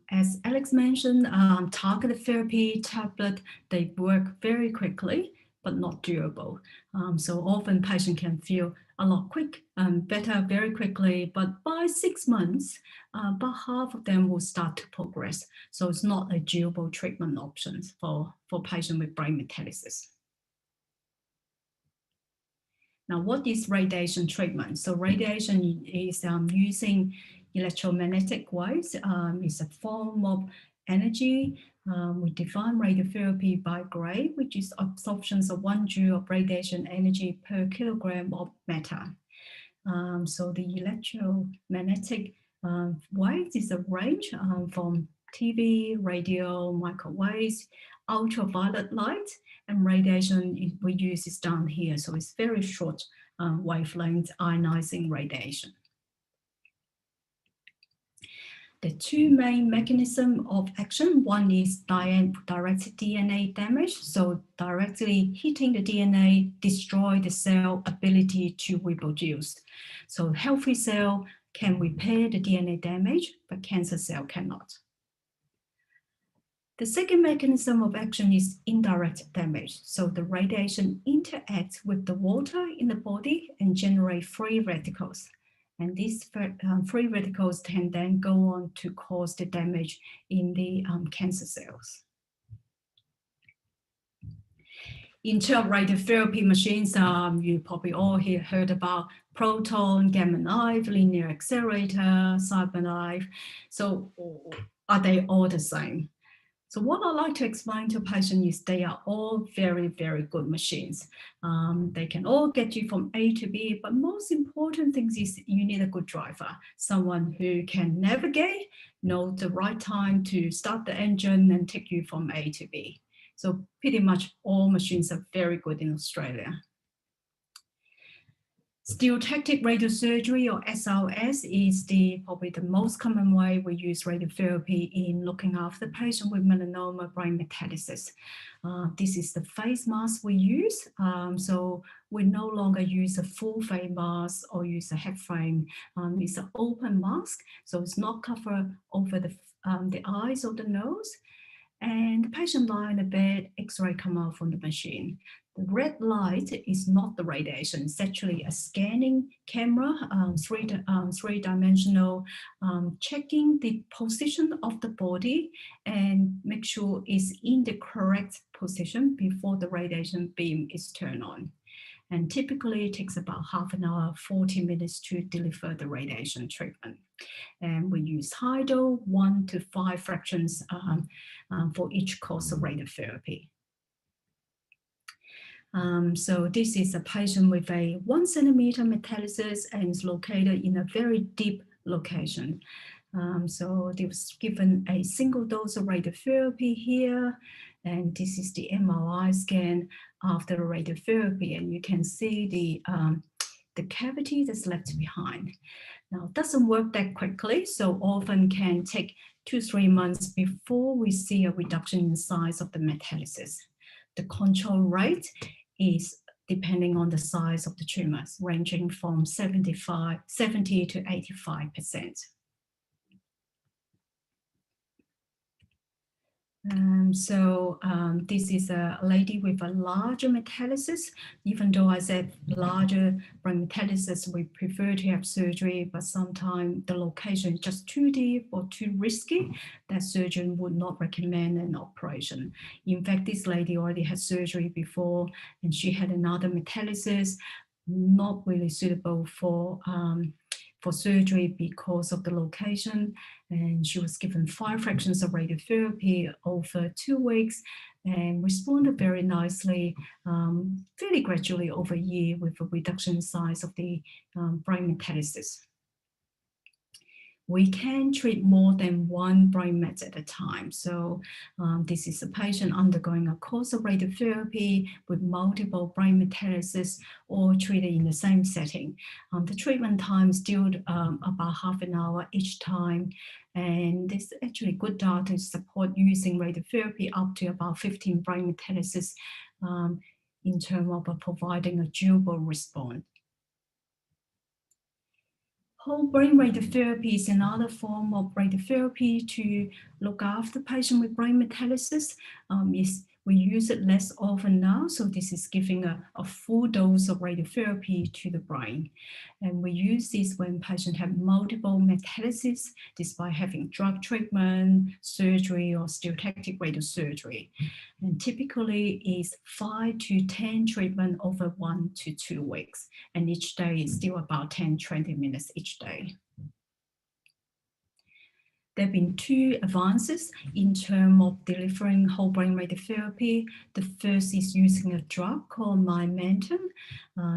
[SPEAKER 5] As Alex mentioned, targeted therapy tablet, they work very quickly, but not durable. So often patient can feel a lot better very quickly, but by 6 months, about half of them will start to progress. So it's not a durable treatment option for patient with brain metastasis. Now, what is radiation treatment? So radiation is using electromagnetic waves. It's a form of energy. We define radiotherapy by Gray, which is absorptions of 1 joule of radiation energy per kilogram of matter. So the electromagnetic waves is a range from TV, radio, microwaves, ultraviolet light, and radiation we use is down here. So it's very short wavelength ionizing radiation. The 2 main mechanisms of action, one is direct DNA damage. So directly hitting the DNA destroy the cell ability to reproduce. So healthy cell can repair the DNA damage, but cancer cell cannot. The second mechanism of action is indirect damage. So the radiation interacts with the water in the body and generate free radicals. And these free radicals can then go on to cause the damage in the cancer cells. in terms of radiotherapy machines, you probably all heard about proton, gamma knife, linear accelerator, cyber knife. So are they all the same? So what I like to explain to patients is they are all very, very good machines. They can all get you from A to B, but most important thing is you need a good driver, someone who can navigate, know the right time to start the engine and take you from A to B. So pretty much all machines are very good in Australia. Stereotactic radiosurgery, or SRS, is probably the most common way we use radiotherapy in looking after the patient with melanoma brain metastasis. This is the face mask we use. So we no longer use a full face mask or use a head frame. It's an open mask, so it's not covered over the eyes or the nose. And the patient lie in the bed, X-ray come out from the machine. The red light is not the radiation, it's actually a scanning camera, three-dimensional, checking the position of the body and make sure it's in the correct position before the radiation beam is turned on. And typically it takes about half an hour, 40 minutes to deliver the radiation treatment. And we use high dose, 1 to 5 fractions for each course of radiotherapy. So this is a patient with a 1 centimeter metastasis and is located in a very deep location. So they was given a single dose of radiotherapy here, and this is the MRI scan after the radiotherapy, and you can see the cavity that's left behind. Now, it doesn't work that quickly, so often can take 2 to 3 months before we see a reduction in size of the metastasis. The control rate is depending on the size of the tumors, ranging from 70 to 85%. This is a lady with a larger metastasis. Even though I said larger brain metastasis, we prefer to have surgery, but sometimes the location is just too deep or too risky that surgeon would not recommend an operation. In fact, this lady already had surgery before, and she had another metastasis, not really suitable for surgery because of the location, and she was given 5 fractions of radiotherapy over 2 weeks and responded very nicely, fairly gradually over a year with a reduction in size of the brain metastasis. We can treat more than 1 brain met at a time. So this is a patient undergoing a course of radiotherapy with multiple brain metastases, or treated in the same setting. The treatment time is still about half an hour each time. And there's actually good data to support using radiotherapy up to about 15 brain metastases in terms of providing a durable response. Whole brain radiotherapy is another form of radiotherapy to look after patients with brain metastasis. We use it less often now, so this is giving a full dose of radiotherapy to the brain. And we use this when patients have multiple metastases, despite having drug treatment, surgery, or stereotactic radiosurgery. And typically is 5 to 10 treatment over 1 to 2 weeks. And each day is still about 10-20 minutes each day. There have been 2 advances in terms of delivering whole brain radiotherapy. The first is using a drug called Momentum.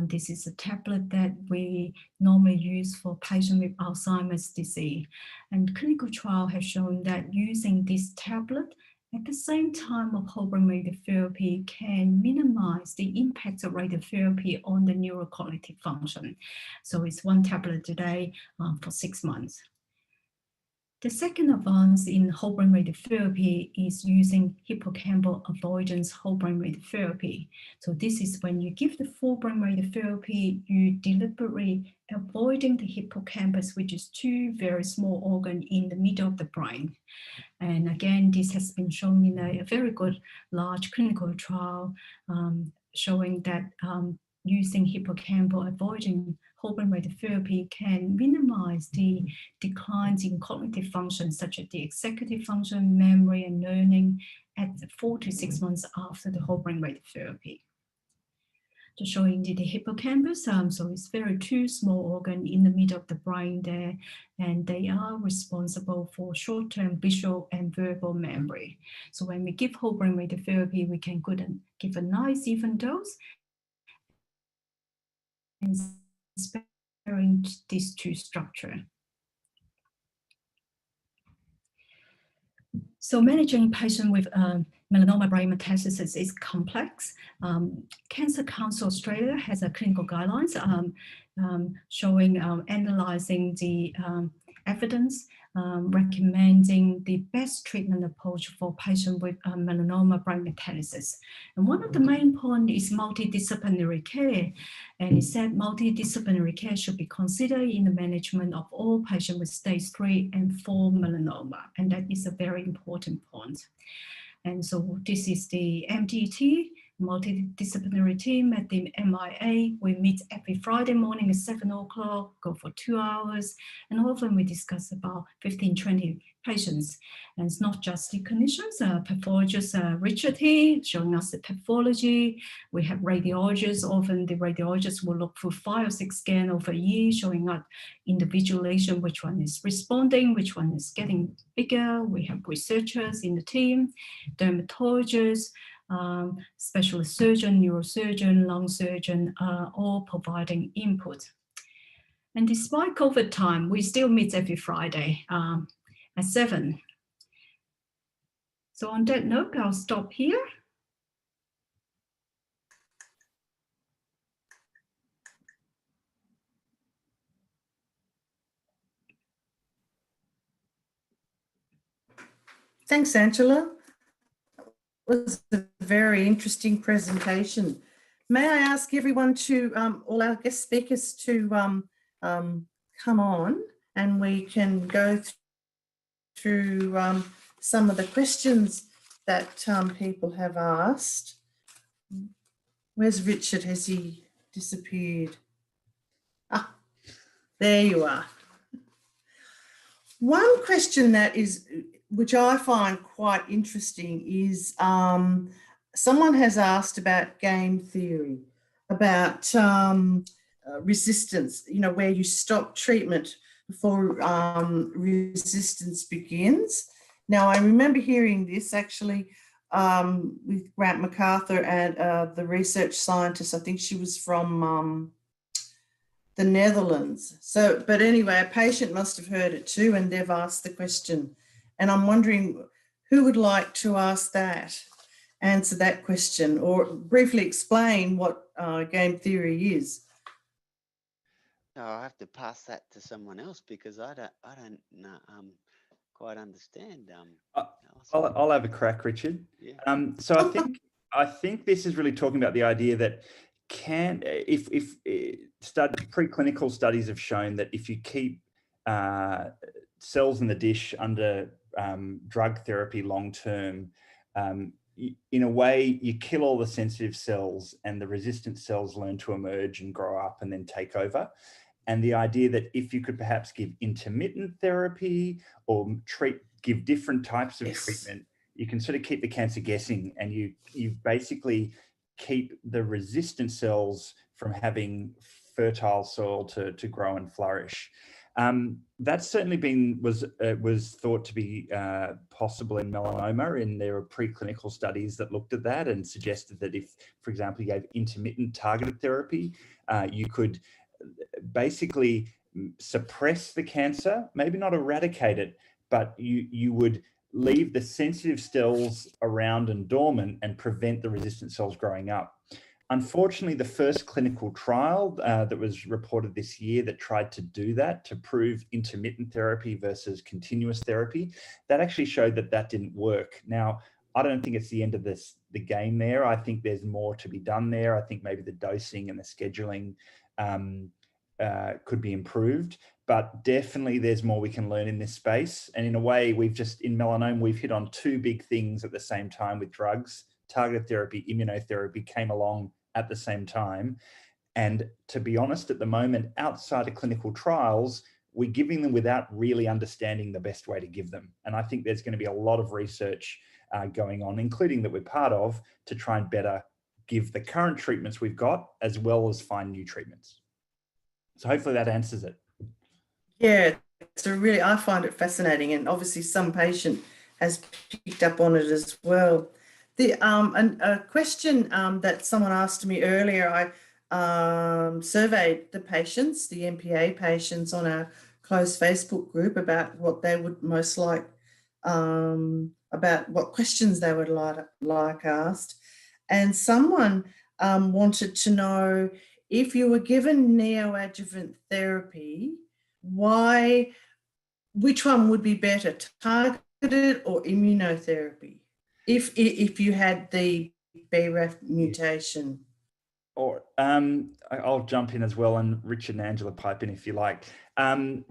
[SPEAKER 5] This is a tablet that we normally use for patients with Alzheimer's disease. And clinical trial has shown that using this tablet at the same time of whole brain radiotherapy can minimize the impact of radiotherapy on the neurocognitive function. So it's 1 tablet a day for 6 months. The second advance in whole brain radiotherapy is using hippocampal avoidance whole brain radiotherapy. So this is when you give the full brain radiotherapy, you deliberately avoiding the hippocampus, which is 2 very small organs in the middle of the brain. And again, this has been shown in a very good large clinical trial showing that using hippocampal avoiding whole brain radiotherapy can minimize the declines in cognitive functions such as the executive function, memory, and learning at 4 to 6 months after the whole brain radiotherapy. just showing the hippocampus. So it's very two small organ in the middle of the brain there, and they are responsible for short-term visual and verbal memory. So when we give whole brain radiotherapy, we can give a nice even dose and sparing these two structures. So managing patients with melanoma brain metastasis is complex. Cancer Council Australia has a clinical guidelines showing analysing the evidence, recommending the best treatment approach for patients with melanoma brain metastasis. And one of the main points is multidisciplinary care. And it said multidisciplinary care should be considered in the management of all patients with stage 3 and 4 melanoma. And that is a very important point. And so this is the MDT, multidisciplinary team at the MIA. We meet every Friday morning at 7 o'clock, go for 2 hours, and often we discuss about 15, 20 patients. And it's not just the clinicians, pathologists, Richard here, showing us the pathology. We have radiologists, often the radiologists will look through 5 or 6 scans over a year, showing us individualization, which one is responding, which one is getting bigger. We have researchers in the team, dermatologists, specialist surgeon, neurosurgeon, lung surgeon, all providing input. And despite COVID time, we still meet every Friday at 7. So on that note, I'll stop here.
[SPEAKER 1] Thanks, Angela. Was a very interesting presentation. May I ask everyone to, all our guest speakers to come on, and we can go through some of the questions that people have asked. Where's Richard? Has he disappeared? Ah, there you are. One question that is, which I find quite interesting, is someone has asked about game theory, about resistance, you know, where you stop treatment before resistance begins. Now, I remember hearing this actually with Grant MacArthur and the research scientist. I think she was from the Netherlands. So, but anyway, a patient must have heard it too, and they've asked the question. And I'm wondering who would like to answer that question, or briefly explain what game theory is.
[SPEAKER 3] No, I have to pass that to someone else because I don't quite understand.
[SPEAKER 4] I'll have a crack, Richard.
[SPEAKER 3] Yeah.
[SPEAKER 4] So I think this is really talking about the idea that preclinical studies have shown that if you keep cells in the dish under drug therapy long term, in a way you kill all the sensitive cells and the resistant cells learn to emerge and grow up and then take over. And the idea that if you could perhaps give intermittent therapy or give different types of treatment, you can sort of keep the cancer guessing, and you basically keep the resistant cells from having fertile soil to grow and flourish. That's certainly was thought to be possible in melanoma, and there were preclinical studies that looked at that and suggested that if, for example, you gave intermittent targeted therapy, you could basically suppress the cancer, maybe not eradicate it, but you would leave the sensitive cells around and dormant and prevent the resistant cells growing up. Unfortunately, the first clinical trial that was reported this year that tried to do that, to prove intermittent therapy versus continuous therapy, that actually showed that didn't work. Now, I don't think it's the end of the game there. I think there's more to be done there. I think maybe the dosing and the scheduling could be improved, but definitely there's more we can learn in this space. And in a way, in melanoma, we've hit on 2 big things at the same time with drugs. Targeted therapy, immunotherapy came along at the same time. And to be honest, at the moment, outside of clinical trials, we're giving them without really understanding the best way to give them. And I think there's going to be a lot of research going on, including that we're part of, to try and better give the current treatments we've got as well as find new treatments. So hopefully that answers it.
[SPEAKER 1] Yeah, I find it fascinating, and obviously some patient has picked up on it as well. A question that someone asked me earlier, I surveyed the patients, the MPA patients on our closed Facebook group about what they would most like, about what questions they would like asked. And someone wanted to know, if you were given neoadjuvant therapy, which one would be better, targeted or immunotherapy, if you had the BRAF mutation?
[SPEAKER 4] Or I'll jump in as well, and Richard and Angela pipe in if you like.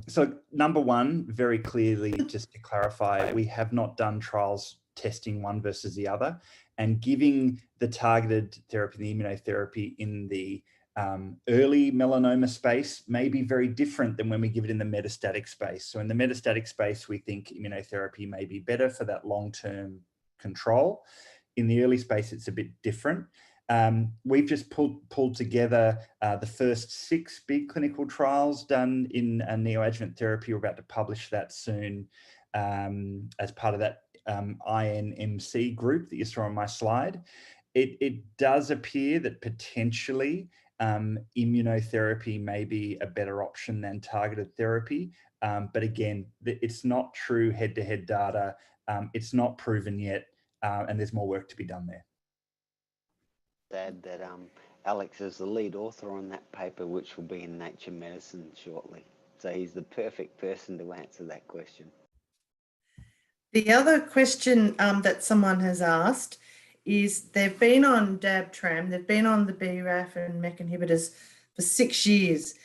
[SPEAKER 4] So number one, very clearly, just to clarify, we have not done trials testing one versus the other, and giving the targeted therapy, the immunotherapy in the early melanoma space may be very different than when we give it in the metastatic space. So in the metastatic space, we think immunotherapy may be better for that long-term control. In the early space, it's a bit different. We've just pulled together the first 6 big clinical trials done in neoadjuvant therapy. We're about to publish that soon as part of that INMC group that you saw on my slide. It does appear that potentially immunotherapy may be a better option than targeted therapy. But again, it's not true head-to-head data. It's not proven yet, and there's more work to be done there.
[SPEAKER 3] Add that Alex is the lead author on that paper, which will be in Nature Medicine shortly. So he's the perfect person to answer that question.
[SPEAKER 1] The other question that someone has asked is, they've been on DAB-TRAM, they've been on the BRAF and MEK inhibitors for 6 years.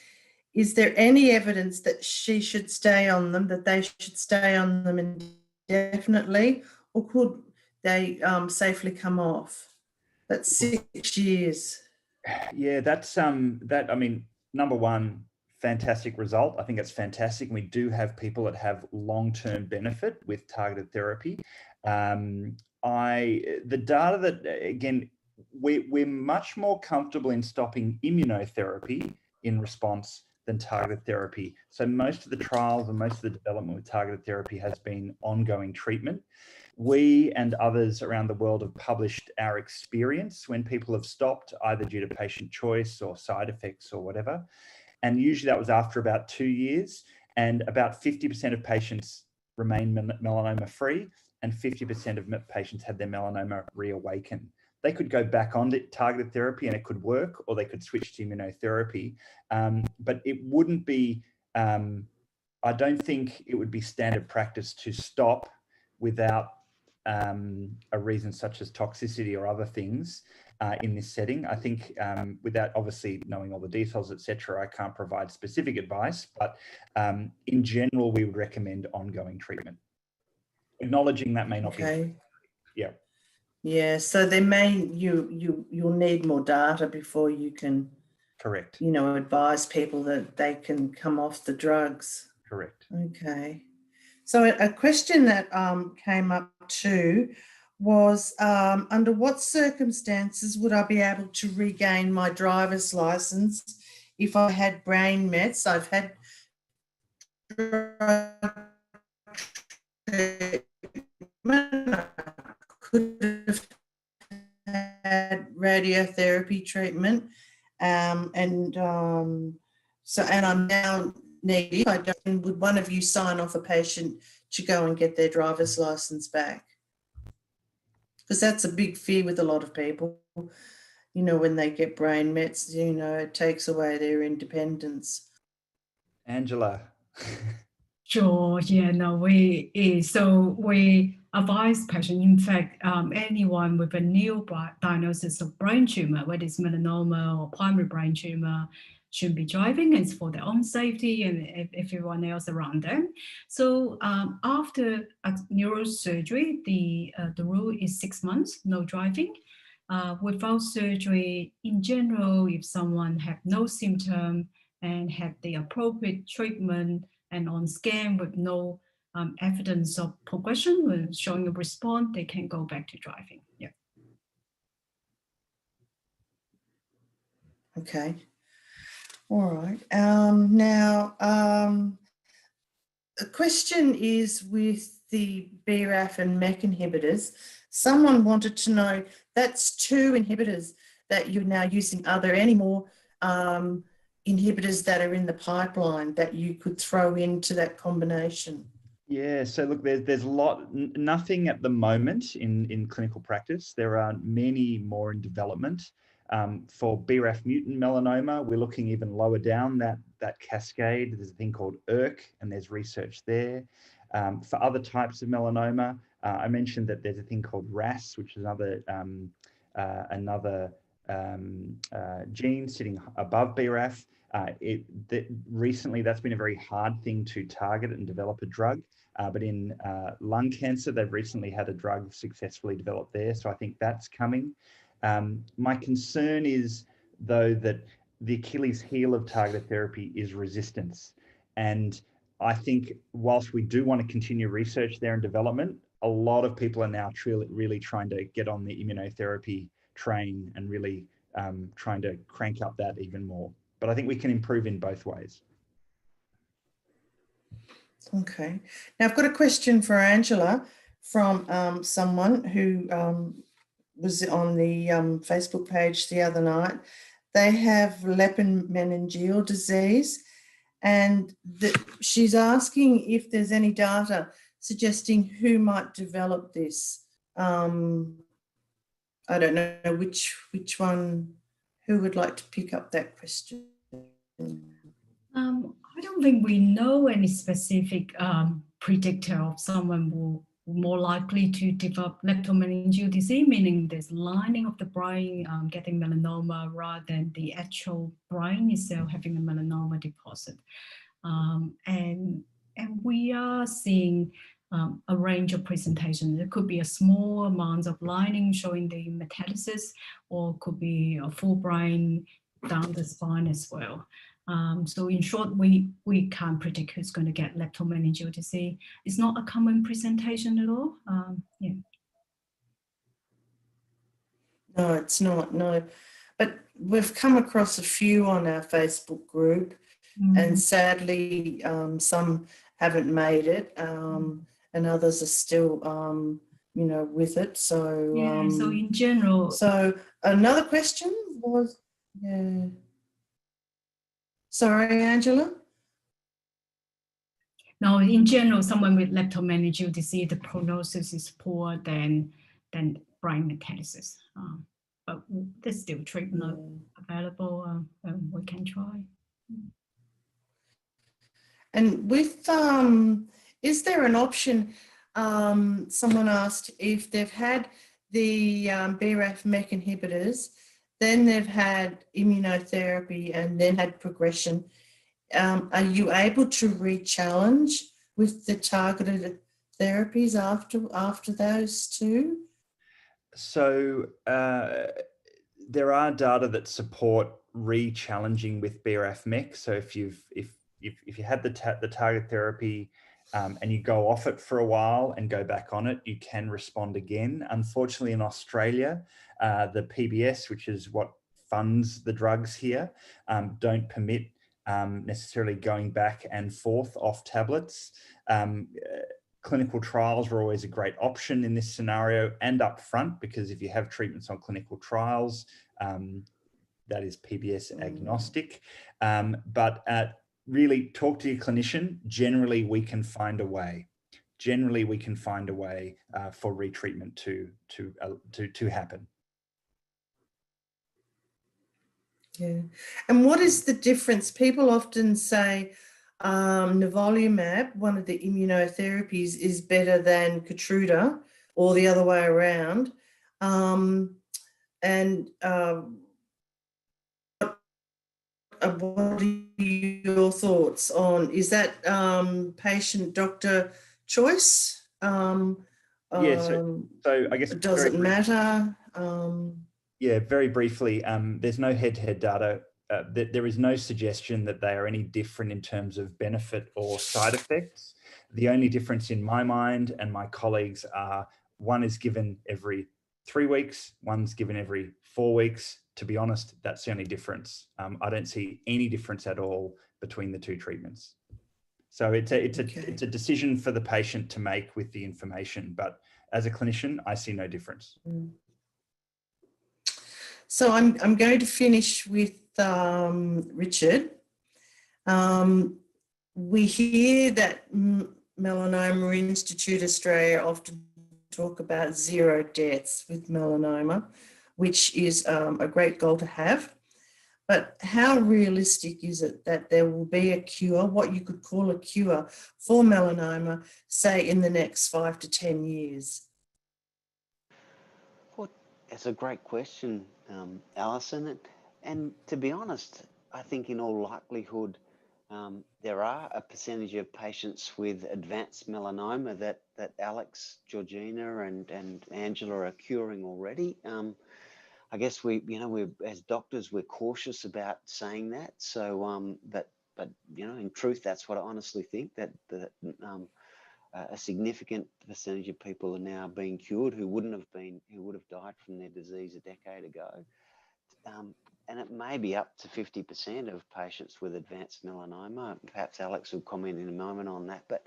[SPEAKER 1] Is there any evidence that she should stay on them, that they should stay on them indefinitely, or could they safely come off? That's 6 years.
[SPEAKER 4] Yeah, that's I mean, number one, fantastic result. I think it's fantastic. And we do have people that have long-term benefit with targeted therapy. The data that, again, we're much more comfortable in stopping immunotherapy in response than targeted therapy. So most of the trials and most of the development with targeted therapy has been ongoing treatment. We and others around the world have published our experience when people have stopped, either due to patient choice or side effects or whatever. And usually that was after about 2 years, and about 50% of patients remain melanoma free, and 50% of patients had their melanoma reawaken. They could go back on to targeted therapy and it could work, or they could switch to immunotherapy. But it wouldn't be, I don't think it would be standard practice to stop without a reason such as toxicity or other things in this setting. I think without obviously knowing all the details, etc., I can't provide specific advice, but in general, we would recommend ongoing treatment. Acknowledging that may not be. Yeah.
[SPEAKER 1] Yeah, so there may, you'll need more data before you can,
[SPEAKER 4] correct,
[SPEAKER 1] advise people that they can come off the drugs.
[SPEAKER 4] Correct.
[SPEAKER 1] Okay. So a question that came up too was, under what circumstances would I be able to regain my driver's license if I had brain mets? I've had could have had radiotherapy treatment, and I'm now negative. Would one of you sign off a patient to go and get their driver's license back? Because that's a big fear with a lot of people. When they get brain mets, it takes away their independence.
[SPEAKER 4] Angela.
[SPEAKER 5] Sure. Yeah. No. We advise patients. In fact, anyone with a new diagnosis of brain tumor, whether it's melanoma or primary brain tumor, shouldn't be driving. It's for their own safety and everyone else around them. So after neurosurgery, the rule is 6 months, no driving. Without surgery, in general, if someone have no symptom and have the appropriate treatment and on scan with no evidence of progression, with showing a response, they can go back to driving. Yeah.
[SPEAKER 1] Okay. All right. Now, the question is with the BRAF and MEK inhibitors, someone wanted to know, that's 2 inhibitors that you're now using. Are there any more inhibitors that are in the pipeline that you could throw into that combination?
[SPEAKER 4] Yeah, so look, there's nothing at the moment in clinical practice. There are many more in development. For BRAF mutant melanoma, we're looking even lower down that cascade. There's a thing called ERK, and there's research there. For other types of melanoma, I mentioned that there's a thing called RAS, which is another gene sitting above BRAF. Recently, that's been a very hard thing to target and develop a drug. But in lung cancer, they've recently had a drug successfully developed there. So I think that's coming. My concern is, though, that the Achilles heel of targeted therapy is resistance. And I think whilst we do want to continue research there and development, a lot of people are now really trying to get on the immunotherapy train and really trying to crank up that even more. But I think we can improve in both ways.
[SPEAKER 1] Okay. Now I've got a question for Angela from someone who was on the Facebook page the other night. They have leptomeningeal disease, and she's asking if there's any data suggesting who might develop this. I don't know which one, who would like to pick up that question?
[SPEAKER 5] I don't think we know any specific predictor of someone who more likely to develop leptomeningeal disease, meaning there's lining of the brain getting melanoma rather than the actual brain itself having a melanoma deposit. And we are seeing a range of presentations. It could be a small amount of lining showing the metastasis, or could be a full brain down the spine as well. So in short, we can't predict who's going to get leptomeningeal disease. It's not a common presentation at all. Yeah.
[SPEAKER 1] No, it's not, no. But we've come across a few on our Facebook group, and sadly some haven't made it, and others are still with it. So
[SPEAKER 5] yeah, so in general.
[SPEAKER 1] So another question was, yeah. Sorry, Angela?
[SPEAKER 5] No, in general, someone with leptomeningeal disease, the prognosis is poor than brain metastasis. But there's still treatment available. We can try.
[SPEAKER 1] And with, is there an option, someone asked if they've had the BRAF MEK inhibitors, then they've had immunotherapy and then had progression. Are you able to re-challenge with the targeted therapies after those two? So
[SPEAKER 4] there are data that support re-challenging with BRAF MEK. So if you had the target therapy and you go off it for a while and go back on it, you can respond again. Unfortunately, in Australia, the PBS, which is what funds the drugs here, don't permit necessarily going back and forth off tablets. Clinical trials were always a great option in this scenario and upfront, because if you have treatments on clinical trials, that is PBS agnostic. But really talk to your clinician. Generally, we can find a way. Generally, we can find a way for retreatment to happen.
[SPEAKER 1] Yeah. And what is the difference? People often say nivolumab, one of the immunotherapies, is better than Keytruda, or the other way around. What are your thoughts on, is that patient doctor choice?
[SPEAKER 4] So I guess
[SPEAKER 1] does it matter?
[SPEAKER 4] Yeah, very briefly, there's no head-to-head data. There is no suggestion that they are any different in terms of benefit or side effects. The only difference in my mind and my colleagues are, one is given every 3 weeks, one's given every 4 weeks, to be honest, that's the only difference. I don't see any difference at all between the two treatments. So it's a decision for the patient to make with the information, but as a clinician, I see no difference.
[SPEAKER 1] So I'm going to finish with Richard. We hear that Melanoma Institute Australia often talk about 0 deaths with melanoma, which is a great goal to have. But how realistic is it that there will be a cure, what you could call a cure for melanoma, say in the next 5 to 10 years?
[SPEAKER 3] Well, it's a great question, Alison. And to be honest, I think in all likelihood, there are a percentage of patients with advanced melanoma that Alex, Georgina, and Angela are curing already. I guess we as doctors, we're cautious about saying that. So, but in truth, that's what I honestly think, that a significant percentage of people are now being cured who would have died from their disease a decade ago. And it may be up to 50% of patients with advanced melanoma. Perhaps Alex will comment in a moment on that. But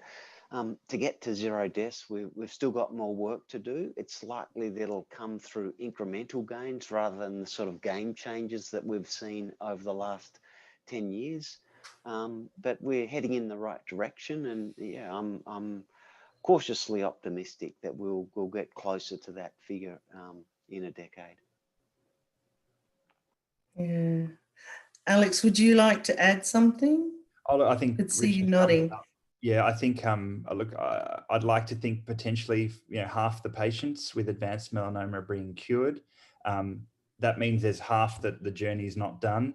[SPEAKER 3] to get to 0 deaths, we've still got more work to do. It's likely that it'll come through incremental gains rather than the sort of game changes that we've seen over the last 10 years. But we're heading in the right direction, and yeah, I'm cautiously optimistic that we'll get closer to that figure in a decade.
[SPEAKER 1] Yeah. Alex, would you like to add something?
[SPEAKER 4] I think
[SPEAKER 1] I could see you nodding.
[SPEAKER 4] Yeah, I think look, I'd like to think potentially half the patients with advanced melanoma are being cured. That means there's half that the journey is not done.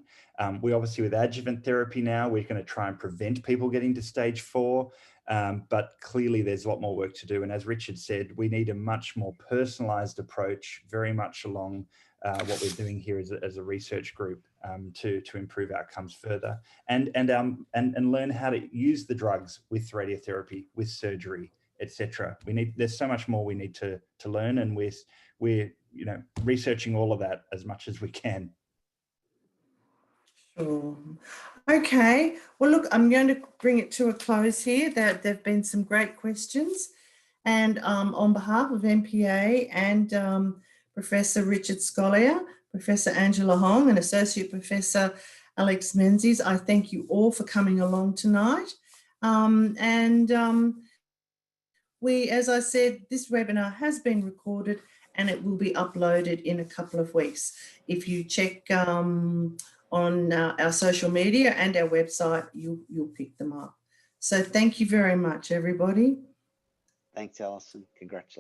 [SPEAKER 4] We obviously, with adjuvant therapy now, we're going to try and prevent people getting to stage 4. But clearly there's a lot more work to do. And as Richard said, we need a much more personalized approach, very much along what we're doing here as a research group to improve outcomes further, and learn how to use the drugs with radiotherapy, with surgery, etc. There's so much more we need to learn, and we're researching all of that as much as we can.
[SPEAKER 1] Sure. Okay. Well, look, I'm going to bring it to a close here. There have been some great questions, and on behalf of MPA and Professor Richard Scolyer, Professor Angela Hong, and Associate Professor Alex Menzies, I thank you all for coming along tonight. As I said, this webinar has been recorded and it will be uploaded in a couple of weeks. If you check on our social media and our website, you'll pick them up. So thank you very much, everybody.
[SPEAKER 3] Thanks, Alison. Congratulations.